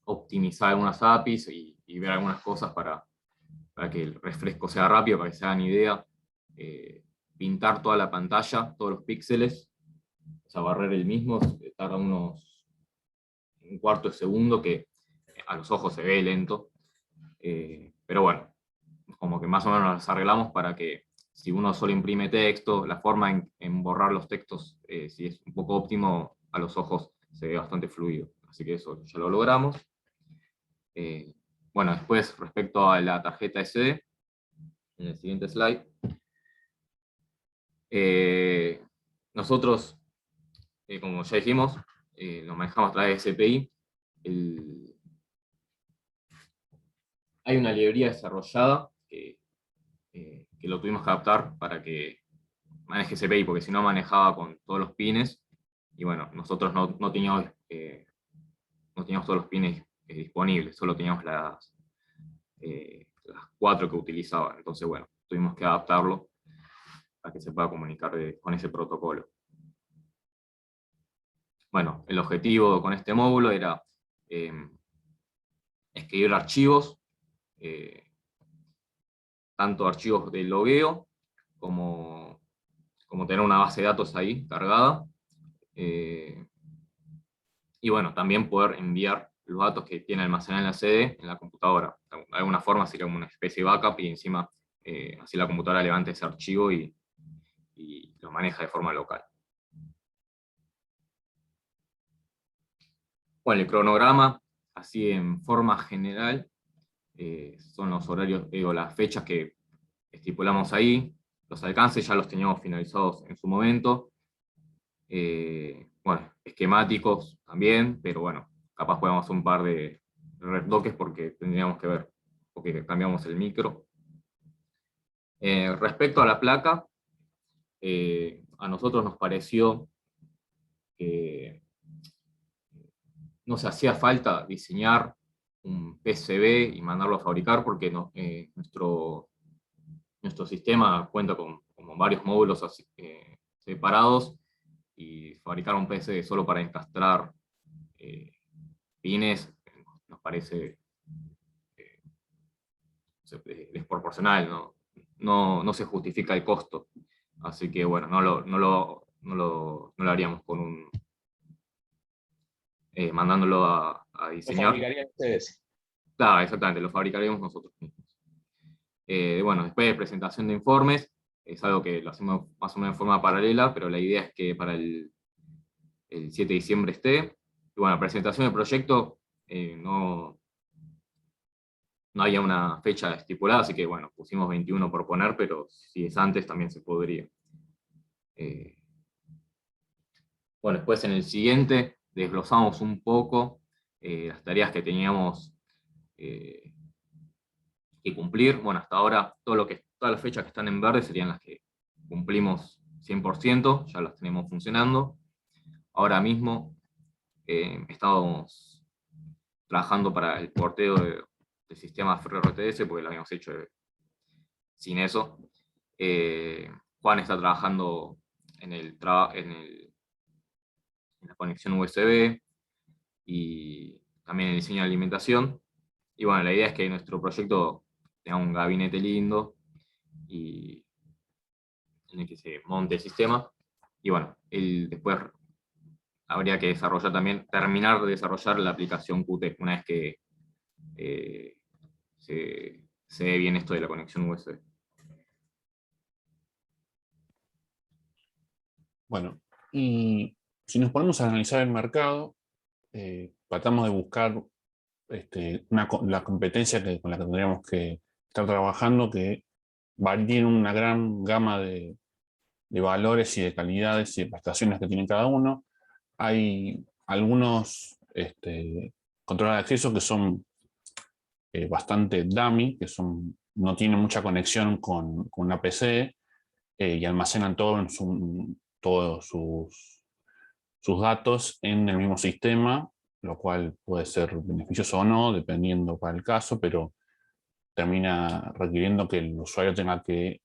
optimizar algunas APIs y ver algunas cosas para que el refresco sea rápido, para que se hagan idea. Pintar toda la pantalla, todos los píxeles, o sea, barrer el mismo, tarda un cuarto de segundo, que a los ojos se ve lento, pero bueno, como que más o menos las arreglamos para que si uno solo imprime texto, la forma en borrar los textos, si es un poco óptimo, a los ojos se ve bastante fluido, así que eso ya lo logramos. Bueno, después respecto a la tarjeta SD, en el siguiente slide, nosotros, como ya dijimos, lo manejamos a través de SPI. Hay una librería desarrollada que lo tuvimos que adaptar para que maneje SPI, porque si no manejaba con todos los pines, y bueno, nosotros no teníamos todos los pines disponibles, solo teníamos las 4 que utilizaba. Entonces, bueno, tuvimos que adaptarlo para que se pueda comunicar con ese protocolo. Bueno, el objetivo con este módulo era escribir archivos, tanto archivos de logueo como tener una base de datos ahí cargada, y bueno, también poder enviar los datos que tiene almacenada en la CD en la computadora. De alguna forma sería como una especie de backup, y encima así la computadora levanta ese archivo y lo maneja de forma local. Bueno, el cronograma, así en forma general, son los horarios, las fechas que estipulamos ahí. Los alcances ya los teníamos finalizados en su momento. Bueno, esquemáticos también, pero bueno, capaz podemos hacer un par de retoques porque tendríamos que ver, porque cambiamos el micro. Respecto a la placa, a nosotros nos pareció que no se hacía falta diseñar un PCB y mandarlo a fabricar, porque nuestro sistema cuenta con varios módulos así, separados, y fabricar un PCB solo para encastrar pines nos parece desproporcional, no se justifica el costo. Así que bueno, no lo haríamos con mandándolo a diseñar. ¿Lo fabricarían ustedes? Claro, exactamente, lo fabricaríamos nosotros mismos. Bueno, después de presentación de informes, es algo que lo hacemos más o menos de forma paralela, pero la idea es que para el 7 de diciembre esté. Y bueno, presentación del proyecto, no había una fecha estipulada, así que bueno, pusimos 21 por poner, pero si es antes también se podría. Bueno, después en el siguiente desglosamos un poco las tareas que teníamos que cumplir. Bueno, hasta ahora todas las fechas que están en verde serían las que cumplimos 100%, ya las tenemos funcionando. Ahora mismo estamos trabajando para el porteo del sistema FreeRTS, porque lo habíamos hecho sin eso. Juan está trabajando en la conexión USB y también en el diseño de alimentación. Y bueno, la idea es que nuestro proyecto tenga un gabinete lindo y en el que se monte el sistema. Y bueno, después habría que terminar de desarrollar la aplicación Qt una vez que se ve bien esto de la conexión USB. Bueno, y si nos ponemos a analizar el mercado, tratamos de buscar la competencia con la que tendríamos que estar trabajando, que tiene una gran gama de valores y de calidades y de prestaciones que tienen cada uno. Hay algunos controles de acceso que son bastante dummy, que no tienen mucha conexión con una PC y almacenan todos sus datos en el mismo sistema, lo cual puede ser beneficioso o no, dependiendo para el caso, pero termina requiriendo que el usuario tenga que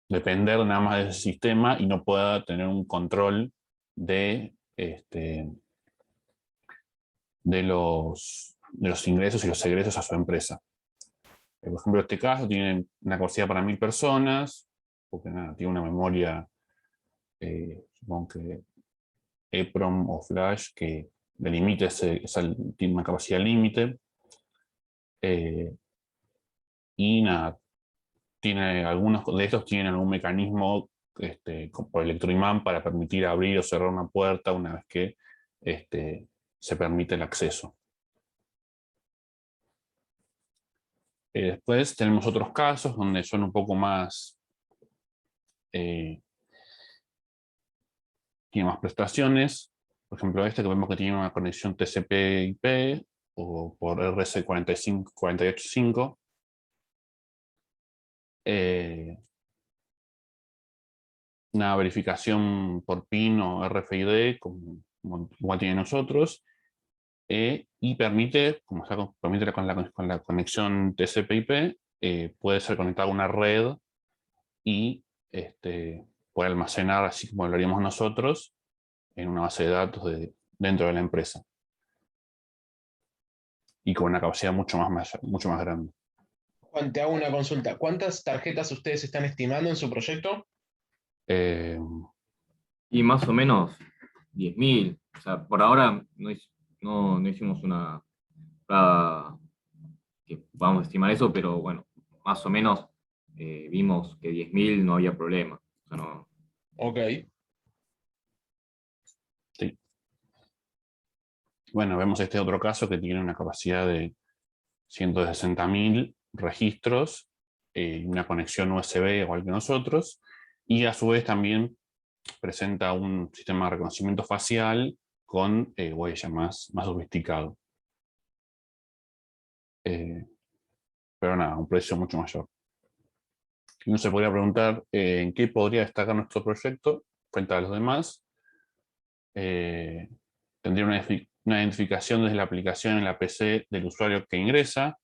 depender nada más de ese sistema y no pueda tener un control de los ingresos y los egresos a su empresa. Por ejemplo, en este caso tiene una capacidad para 1000 personas, porque nada, tiene una memoria, supongo que EEPROM o Flash, que delimita tiene una capacidad límite. Y nada, algunos de estos tienen algún mecanismo por electroimán para permitir abrir o cerrar una puerta una vez que se permite el acceso. Después tenemos otros casos donde son un poco más, tiene más prestaciones. Por ejemplo, que vemos que tiene una conexión TCP/IP o por RS485. Una verificación por PIN o RFID, como igual tiene nosotros, y permite con la conexión TCP/IP, puede ser conectado a una red y puede almacenar, así como lo haríamos nosotros, en una base de datos dentro de la empresa. Y con una capacidad mucho más grande. Juan, te hago una consulta. ¿Cuántas tarjetas ustedes están estimando en su proyecto? Y más o menos 10.000. O sea, por ahora no hicimos una que vamos a estimar eso, pero bueno, más o menos vimos que 10.000 no había problema. O sea, no. Ok. Sí. Bueno, vemos este otro caso que tiene una capacidad de 160.000 registros, una conexión USB igual que nosotros, y a su vez también presenta un sistema de reconocimiento facial con huella más sofisticado. Pero nada, un precio mucho mayor. Uno se podría preguntar en qué podría destacar nuestro proyecto frente a los demás. Tendría una identificación desde la aplicación en la PC del usuario que ingresa.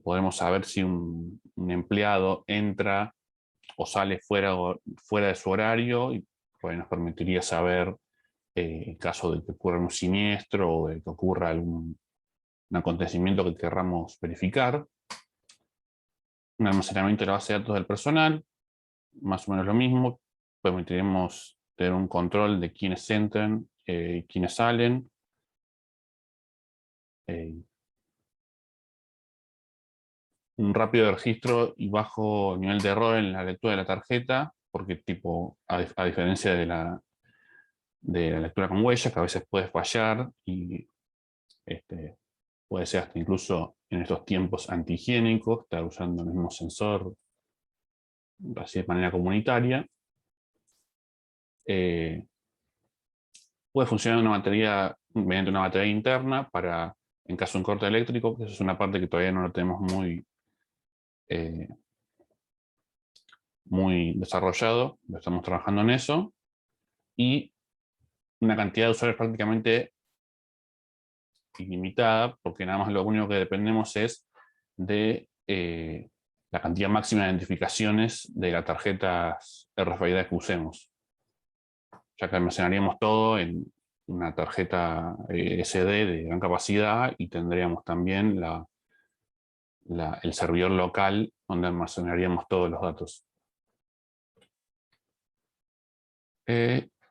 Podemos saber si un empleado entra o sale fuera de su horario, y pues nos permitiría saber en caso de que ocurra un siniestro o de que ocurra un acontecimiento que querramos verificar. Un almacenamiento de la base de datos del personal, más o menos lo mismo. Permitiremos tener un control de quiénes entran y quiénes salen. un rápido registro y bajo nivel de error en la lectura de la tarjeta, porque tipo, a diferencia de la lectura con huella, que a veces puede fallar y puede ser hasta incluso en estos tiempos antihigiénicos, estar usando el mismo sensor así de manera comunitaria. Puede funcionar mediante una batería interna para, en caso de un corte eléctrico, que eso es una parte que todavía no lo tenemos muy desarrollado, estamos trabajando en eso, y una cantidad de usuarios prácticamente ilimitada, porque nada más lo único que dependemos es de la cantidad máxima de identificaciones de las tarjetas RFID que usemos, ya que almacenaríamos todo en una tarjeta SD de gran capacidad y tendríamos también el servidor local donde almacenaríamos todos los datos.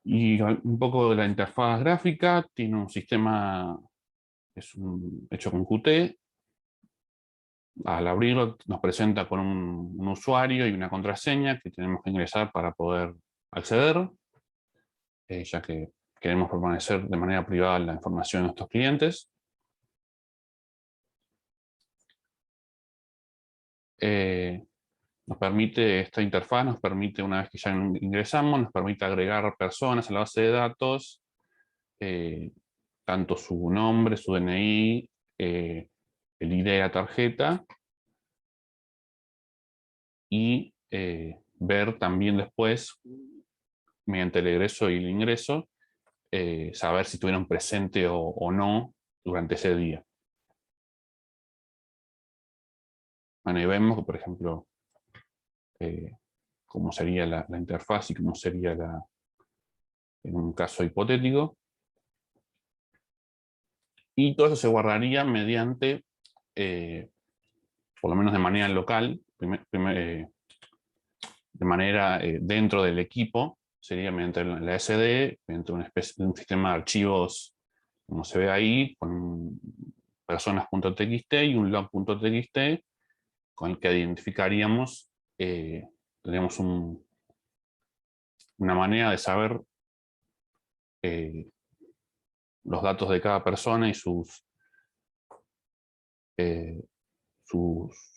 Y un poco de la interfaz gráfica, tiene un sistema hecho con Qt. Al abrirlo nos presenta con un usuario y una contraseña que tenemos que ingresar para poder acceder, ya que queremos permanecer de manera privada la información de nuestros clientes. Esta interfaz nos permite, una vez que ya ingresamos, nos permite agregar personas a la base de datos, tanto su nombre, su DNI, el ID de la tarjeta, y ver también después, mediante el egreso y el ingreso, saber si estuvieron presentes o no durante ese día. Bueno, y vemos que, por ejemplo, cómo sería la interfaz y cómo sería en un caso hipotético. Y todo eso se guardaría mediante, por lo menos de manera local, de manera dentro del equipo, sería mediante la SD, mediante una especie de un sistema de archivos, como se ve ahí, con personas.txt y un log.txt, con el que identificaríamos, tendríamos una manera de saber los datos de cada persona y su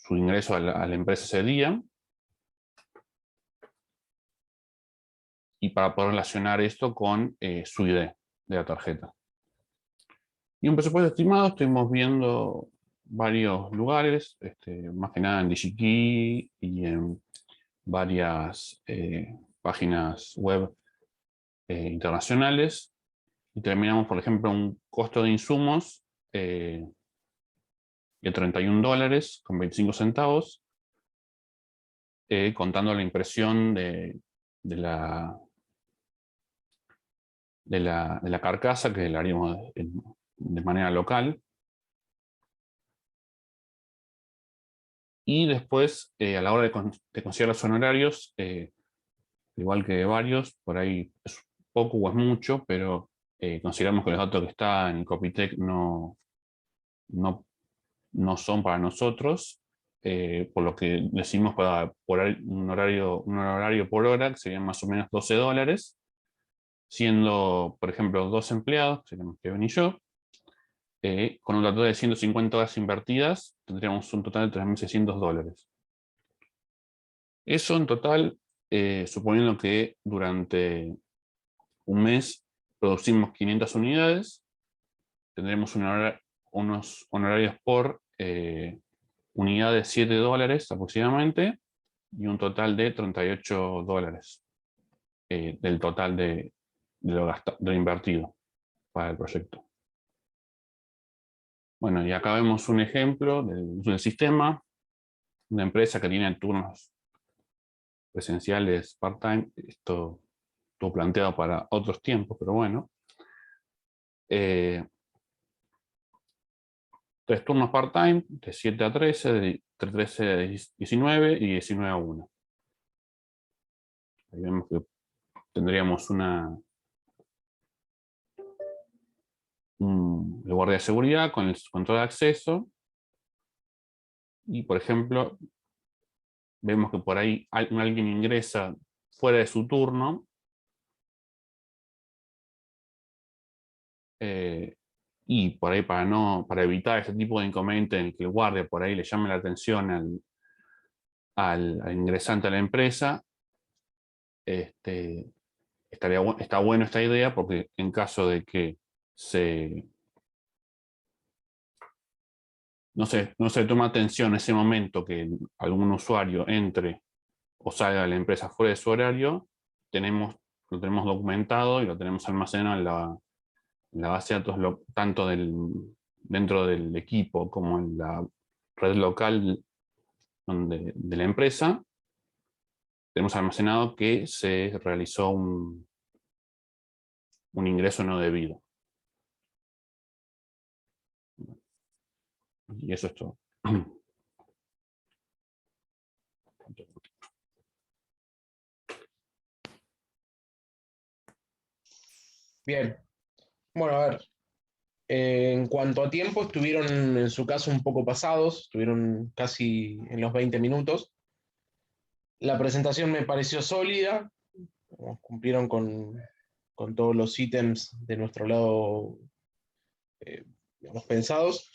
ingreso a la empresa ese día, y para poder relacionar esto con su ID de la tarjeta. Y un presupuesto estimado, estuvimos viendo varios lugares, más que nada en DigiKey y en varias páginas web internacionales, y terminamos, por ejemplo, un costo de insumos de $31 con 25 centavos, contando la impresión de la carcasa, que la haríamos de manera local. Y después, a la hora de considerar los honorarios, igual que varios, por ahí es poco o es mucho, pero consideramos que los datos que están en Copytech no son para nosotros, por lo que decimos por un horario por hora, que serían más o menos $12, siendo, por ejemplo, 2 empleados, que seríamos Kevin y yo, con un total de 150 horas invertidas, tendríamos un total de $3.600. Eso en total, suponiendo que durante un mes producimos 500 unidades, tendremos unos honorarios por unidad de $7 aproximadamente, y un total de $38 del total de lo invertido para el proyecto. Bueno, y acá vemos un ejemplo del sistema, una empresa que tiene turnos presenciales part-time. Esto estuvo planteado para otros tiempos, pero bueno. 3 turnos part-time, de 7 a 13, de 13 a 19 y 19 a 1. Ahí vemos que tendríamos el guardia de seguridad con el control de acceso, y por ejemplo, vemos que por ahí alguien ingresa fuera de su turno, y por ahí para evitar ese tipo de inconveniente en el que el guardia por ahí le llame la atención al ingresante a la empresa, está bueno esta idea, porque en caso de que no se toma atención en ese momento que algún usuario entre o salga de la empresa fuera de su horario, lo tenemos documentado y lo tenemos almacenado en la base de datos, tanto dentro del equipo como en la red local de la empresa. Tenemos almacenado que se realizó un ingreso no debido. Y eso es todo. Bien. Bueno, a ver. En cuanto a tiempo, estuvieron en su caso un poco pasados, estuvieron casi en los 20 minutos. La presentación me pareció sólida, cumplieron con todos los ítems de nuestro lado, digamos, pensados.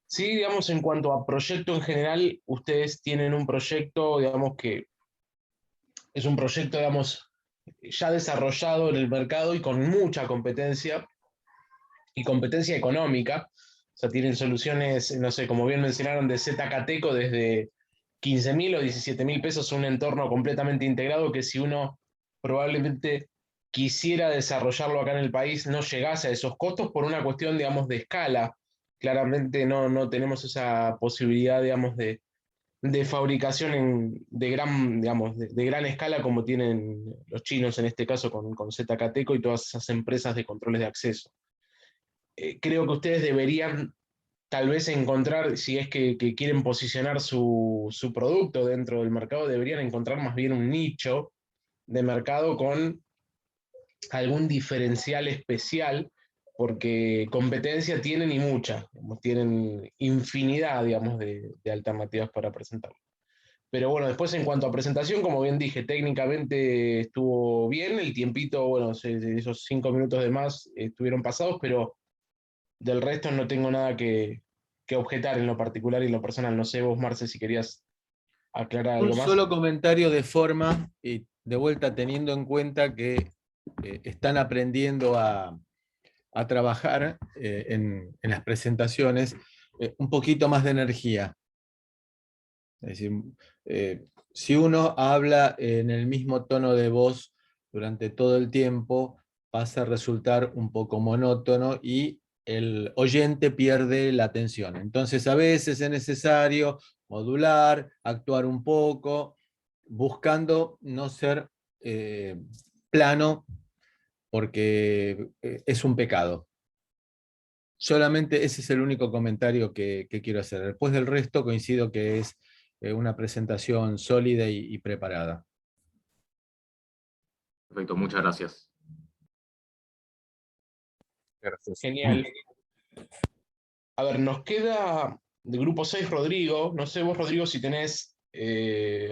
Sí, digamos, en cuanto a proyecto en general, ustedes tienen un proyecto, digamos, que es un proyecto, digamos, ya desarrollado en el mercado y con mucha competencia, y competencia económica. O sea, tienen soluciones, no sé, como bien mencionaron, de ZKTeco desde 15.000 o 17.000 pesos, un entorno completamente integrado que si uno probablemente quisiera desarrollarlo acá en el país no llegase a esos costos por una cuestión, digamos, de escala. Claramente no tenemos esa posibilidad, digamos, de fabricación de gran, digamos, de gran escala como tienen los chinos en este caso con ZKTeco y todas esas empresas de controles de acceso. Creo que ustedes deberían tal vez encontrar, si es que quieren posicionar su producto dentro del mercado, deberían encontrar más bien un nicho de mercado con algún diferencial especial, porque competencia tienen y mucha, digamos, tienen infinidad, digamos, de alternativas para presentar. Pero bueno, después en cuanto a presentación, como bien dije, técnicamente estuvo bien, el tiempito, bueno, esos 5 minutos de más estuvieron pasados, pero del resto no tengo nada que objetar en lo particular y en lo personal. No sé vos, Marce, si querías aclarar Un algo más. solo comentario de forma, y de vuelta teniendo en cuenta que están aprendiendo a trabajar en las presentaciones, un poquito más de energía. Es decir, si uno habla en el mismo tono de voz durante todo el tiempo, pasa a resultar un poco monótono y el oyente pierde la atención. Entonces, a veces es necesario modular, actuar un poco, buscando no ser plano, porque es un pecado. Solamente ese es el único comentario que quiero hacer. Después del resto coincido que es una presentación sólida y preparada. Perfecto, muchas gracias. Gracias. Genial. A ver, nos queda de grupo 6 Rodrigo. No sé vos, Rodrigo, si tenés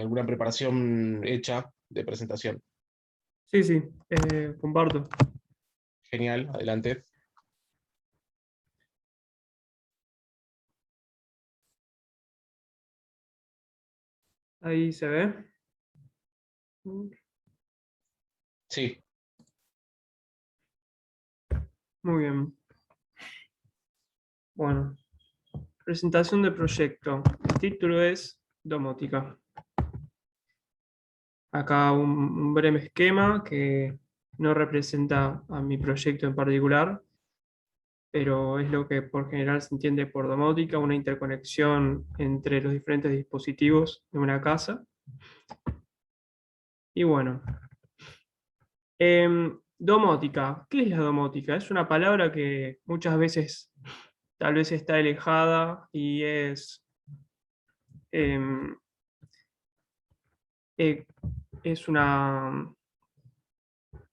alguna preparación hecha de presentación. Sí, comparto. Genial, adelante. Ahí se ve. Sí. Muy bien. Bueno, presentación de proyecto. El título es domótica. Acá un breve esquema que no representa a mi proyecto en particular, pero es lo que por general se entiende por domótica, una interconexión entre los diferentes dispositivos de una casa. Y bueno, domótica. ¿Qué es la domótica? Es una palabra que muchas veces tal vez está alejada y es una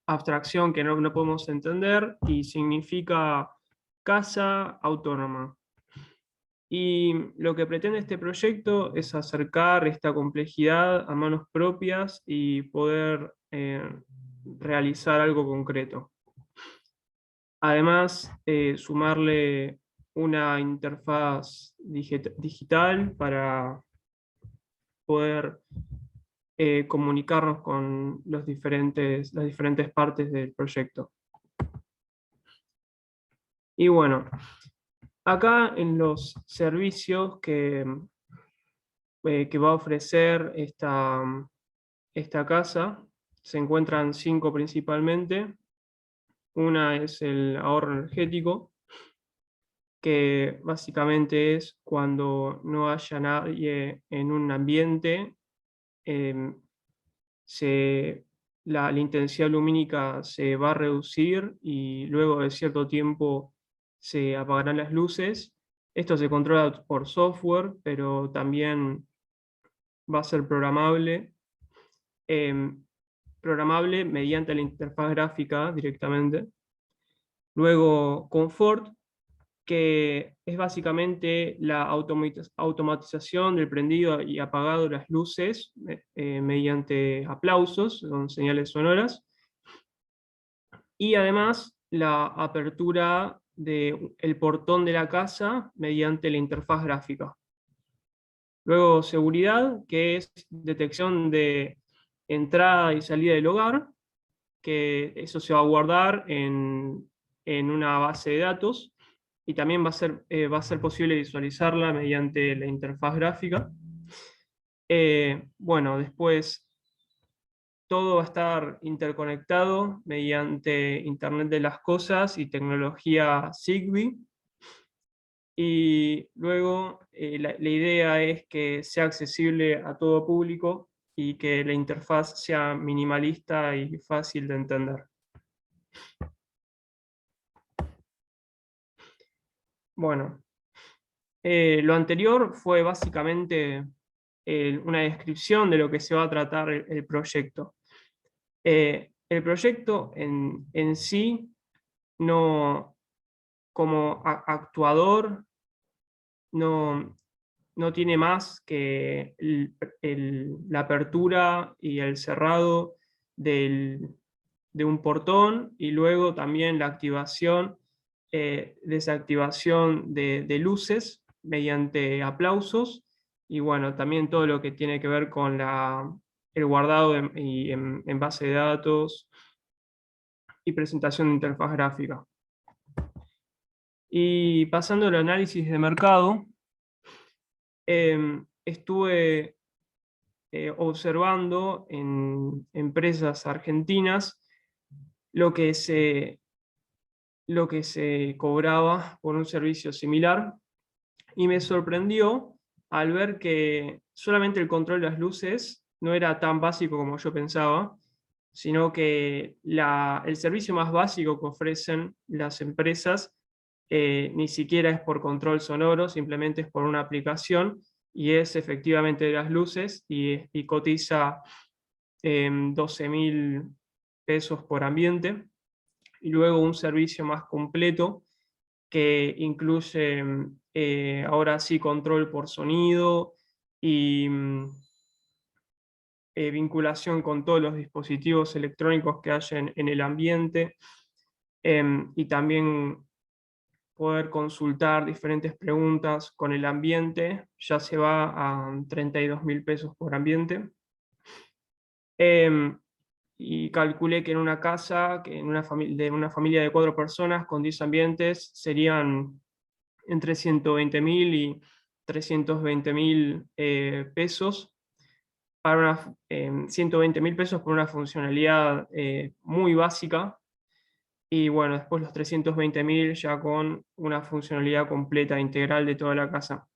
abstracción que no podemos entender y significa casa autónoma. Y lo que pretende este proyecto es acercar esta complejidad a manos propias y poder realizar algo concreto. Además, sumarle una interfaz digital para poder comunicarnos con las diferentes partes del proyecto. Y bueno, acá en los servicios que va a ofrecer esta casa, se encuentran 5 principalmente. Una es el ahorro energético, que básicamente es cuando no haya nadie en un ambiente, la intensidad lumínica se va a reducir y luego de cierto tiempo se apagarán las luces. Esto se controla por software, pero también va a ser programable, mediante la interfaz gráfica directamente. Luego, confort, que es básicamente la automatización del prendido y apagado de las luces mediante aplausos, son señales sonoras. Y además la apertura del portón de la casa mediante la interfaz gráfica. Luego seguridad, que es detección de entrada y salida del hogar, que eso se va a guardar en una base de datos, y también va a ser posible visualizarla mediante la interfaz gráfica. Bueno, después todo va a estar interconectado mediante Internet de las Cosas y tecnología Zigbee. Y luego la idea es que sea accesible a todo público y que la interfaz sea minimalista y fácil de entender. Bueno, lo anterior fue básicamente una descripción de lo que se va a tratar el proyecto. El proyecto en sí, no, como actuador, no tiene más que la apertura y el cerrado de un portón, y luego también la activación, desactivación de luces mediante aplausos, y bueno, también todo lo que tiene que ver con el guardado en base de datos y presentación de interfaz gráfica. Y pasando al análisis de mercado, estuve observando en empresas argentinas lo que se cobraba por un servicio similar, y me sorprendió al ver que solamente el control de las luces no era tan básico como yo pensaba, sino que el servicio más básico que ofrecen las empresas ni siquiera es por control sonoro, simplemente es por una aplicación, y es efectivamente de las luces, y cotiza 12.000 pesos por ambiente. Y luego un servicio más completo que incluye ahora sí control por sonido y vinculación con todos los dispositivos electrónicos que hay en el ambiente, y también poder consultar diferentes preguntas con el ambiente, ya se va a 32.000 pesos por ambiente. Y calculé que en una casa, de una familia de 4 personas con 10 ambientes, serían entre 120.000 y 320.000 pesos, para 120.000 pesos por una funcionalidad muy básica, y bueno, después los 320.000 ya con una funcionalidad completa, integral de toda la casa.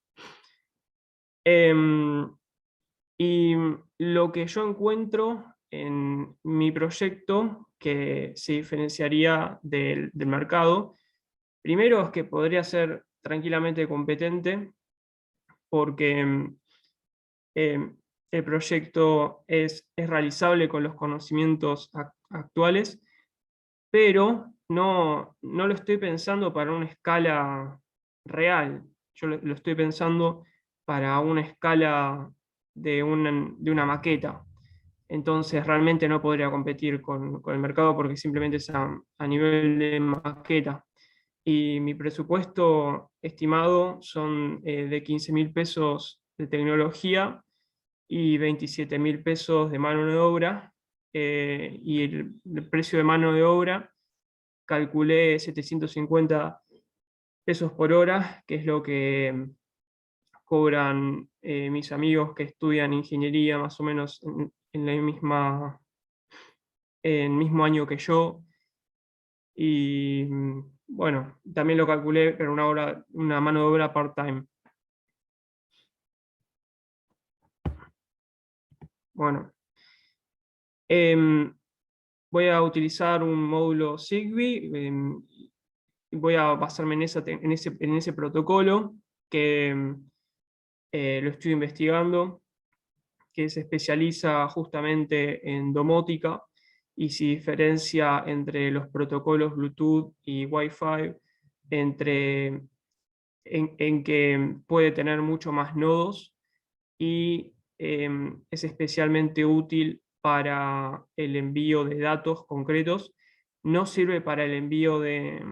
Y lo que yo encuentro en mi proyecto que se diferenciaría del mercado, primero es que podría ser tranquilamente competente, porque el proyecto es realizable con los conocimientos actuales, pero no lo estoy pensando para una escala real. yo lo estoy pensando para una escala de una maqueta. Entonces realmente no podría competir con el mercado porque simplemente es a nivel de maqueta. Y mi presupuesto estimado son de 15.000 pesos de tecnología y 27.000 pesos de mano de obra. Y el precio de mano de obra calculé 750 pesos por hora, que es lo que cobran mis amigos que estudian ingeniería más o menos en el mismo año que yo. Y bueno, también lo calculé, pero una mano de obra part-time. Bueno, voy a utilizar un módulo Zigbee, voy a basarme en ese protocolo que lo estoy investigando, que se especializa justamente en domótica y se diferencia entre los protocolos Bluetooth y Wi-Fi en que puede tener mucho más nodos y es especialmente útil para el envío de datos concretos. No sirve para el envío de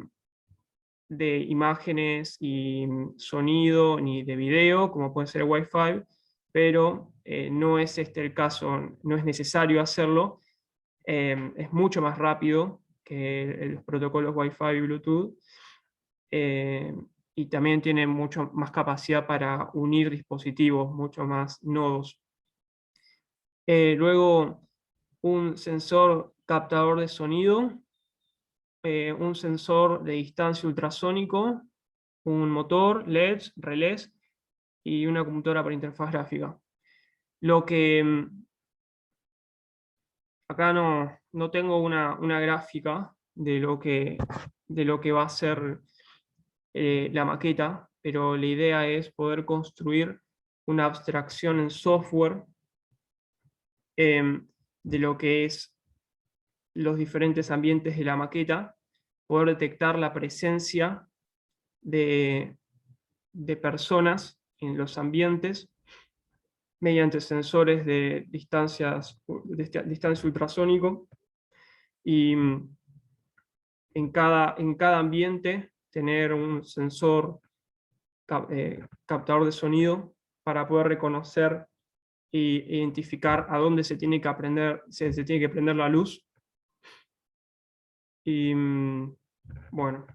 imágenes y sonido ni de video, como puede ser Wi-Fi, pero no es este el caso, no es necesario hacerlo. Es mucho más rápido que los protocolos Wi-Fi y Bluetooth. Y también tiene mucho más capacidad para unir dispositivos, mucho más nodos. Luego, un sensor captador de sonido, un sensor de distancia ultrasónico, un motor, LEDs, relés y una computadora para interfaz gráfica. Lo que acá no tengo una gráfica de lo que va a ser la maqueta, pero la idea es poder construir una abstracción en software de lo que es los diferentes ambientes de la maqueta, poder detectar la presencia de personas en los ambientes mediante sensores de distancia ultrasónico, y en cada ambiente tener un sensor captador de sonido para poder reconocer e identificar a dónde se tiene que prender la luz. Y bueno,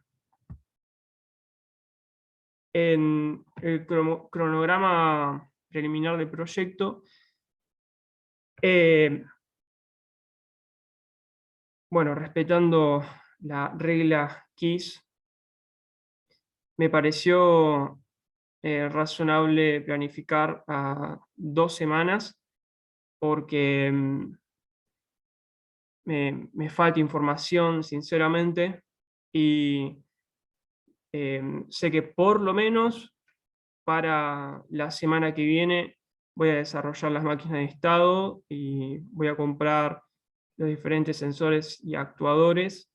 en el cronograma preliminar del proyecto, bueno, respetando la regla KISS, me pareció razonable planificar a 2 semanas, porque me falta información, sinceramente, y sé que por lo menos para la semana que viene voy a desarrollar las máquinas de estado y voy a comprar los diferentes sensores y actuadores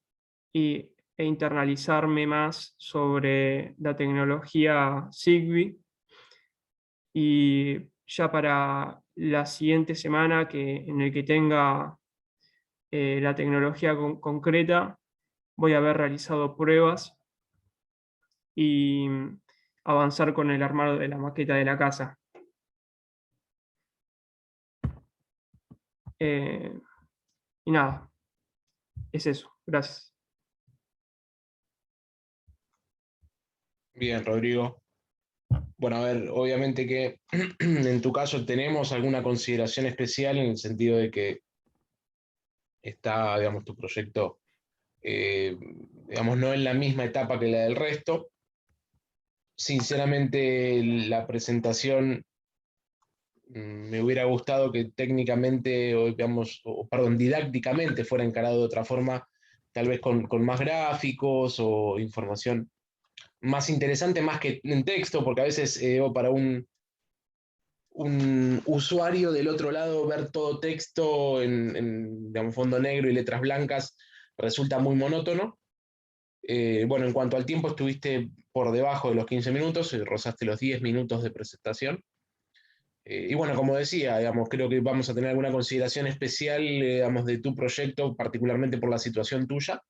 e internalizarme más sobre la tecnología Zigbee. Y ya para la siguiente semana, en el que tenga la tecnología concreta, voy a haber realizado pruebas y avanzar con el armado de la maqueta de la casa. Y nada, es eso. Gracias. Bien, Rodrigo. Bueno, a ver, obviamente que en tu caso tenemos alguna consideración especial en el sentido de que está, digamos, tu proyecto, digamos, no en la misma etapa que la del resto. Sinceramente, la presentación me hubiera gustado que técnicamente, o, digamos, perdón, didácticamente fuera encarado de otra forma, tal vez con más gráficos o información más interesante, más que en texto, porque a veces para un usuario del otro lado ver todo texto en digamos, fondo negro y letras blancas resulta muy monótono. Bueno, en cuanto al tiempo, estuviste por debajo de los 15 minutos, rozaste los 10 minutos de presentación. Y bueno, como decía, digamos, creo que vamos a tener alguna consideración especial, digamos, de tu proyecto, particularmente por la situación tuya.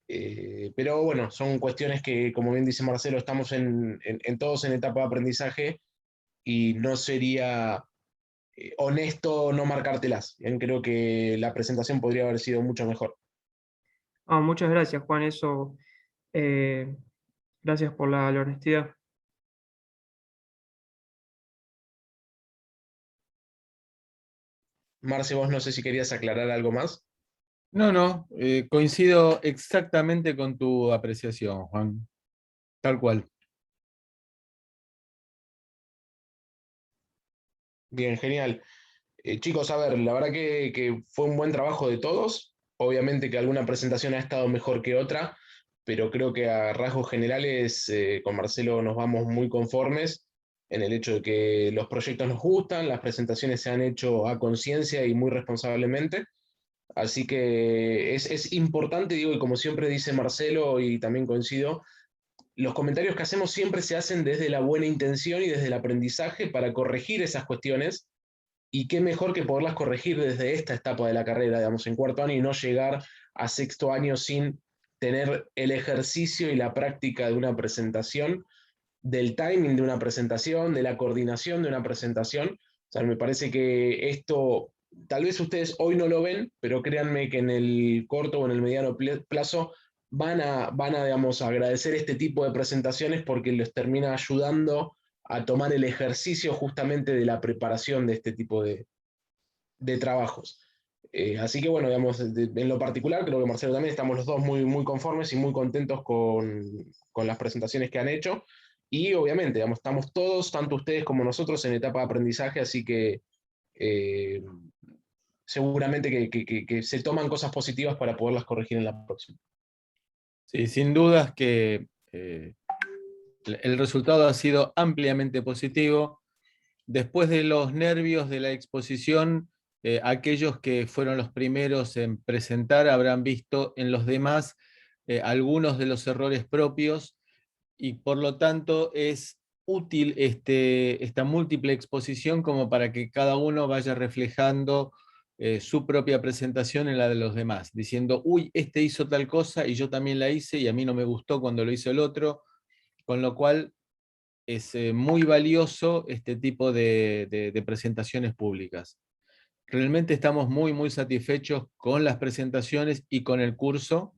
Pero bueno, son cuestiones que, como bien dice Marcelo, estamos todos en etapa de aprendizaje y no sería honesto no marcártelas. Bien, creo que la presentación podría haber sido mucho mejor. Muchas gracias, Juan. Gracias por la honestidad. Marce, vos no sé si querías aclarar algo más. No, coincido exactamente con tu apreciación, Juan. Tal cual. Bien, genial. Chicos, a ver, la verdad que fue un buen trabajo de todos. Obviamente que alguna presentación ha estado mejor que otra, pero creo que a rasgos generales con Marcelo nos vamos muy conformes en el hecho de que los proyectos nos gustan, las presentaciones se han hecho a conciencia y muy responsablemente. Así que es importante, digo, y como siempre dice Marcelo, y también coincido, los comentarios que hacemos siempre se hacen desde la buena intención y desde el aprendizaje para corregir esas cuestiones, y qué mejor que poderlas corregir desde esta etapa de la carrera, digamos, en cuarto año, y no llegar a sexto año sin tener el ejercicio y la práctica de una presentación, del timing de una presentación, de la coordinación de una presentación. O sea, me parece que esto, tal vez ustedes hoy no lo ven, pero créanme que en el corto o en el mediano plazo digamos, agradecer este tipo de presentaciones porque les termina ayudando a tomar el ejercicio justamente de la preparación de este tipo de trabajos. Así que bueno, digamos, en lo particular, creo que Marcelo también estamos los dos muy, muy conformes y muy contentos con las presentaciones que han hecho. Y obviamente, digamos, estamos todos, tanto ustedes como nosotros, en etapa de aprendizaje, así que seguramente que se toman cosas positivas para poderlas corregir en la próxima. Sí, sin dudas que el resultado ha sido ampliamente positivo. Después de los nervios de la exposición, aquellos que fueron los primeros en presentar habrán visto en los demás algunos de los errores propios, y por lo tanto es útil esta múltiple exposición como para que cada uno vaya reflejando su propia presentación en la de los demás, diciendo, uy, este hizo tal cosa y yo también la hice y a mí no me gustó cuando lo hizo el otro, con lo cual es muy valioso este tipo de presentaciones públicas. Realmente estamos muy, muy satisfechos con las presentaciones y con el curso.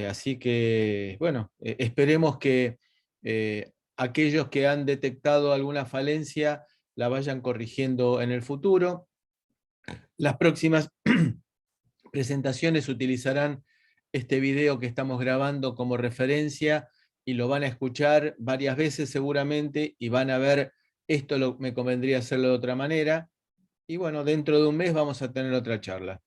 Así que, bueno, esperemos que aquellos que han detectado alguna falencia la vayan corrigiendo en el futuro. Las próximas presentaciones utilizarán este video que estamos grabando como referencia y lo van a escuchar varias veces seguramente y van a ver, esto me convendría hacerlo de otra manera. Y bueno, dentro de un mes vamos a tener otra charla.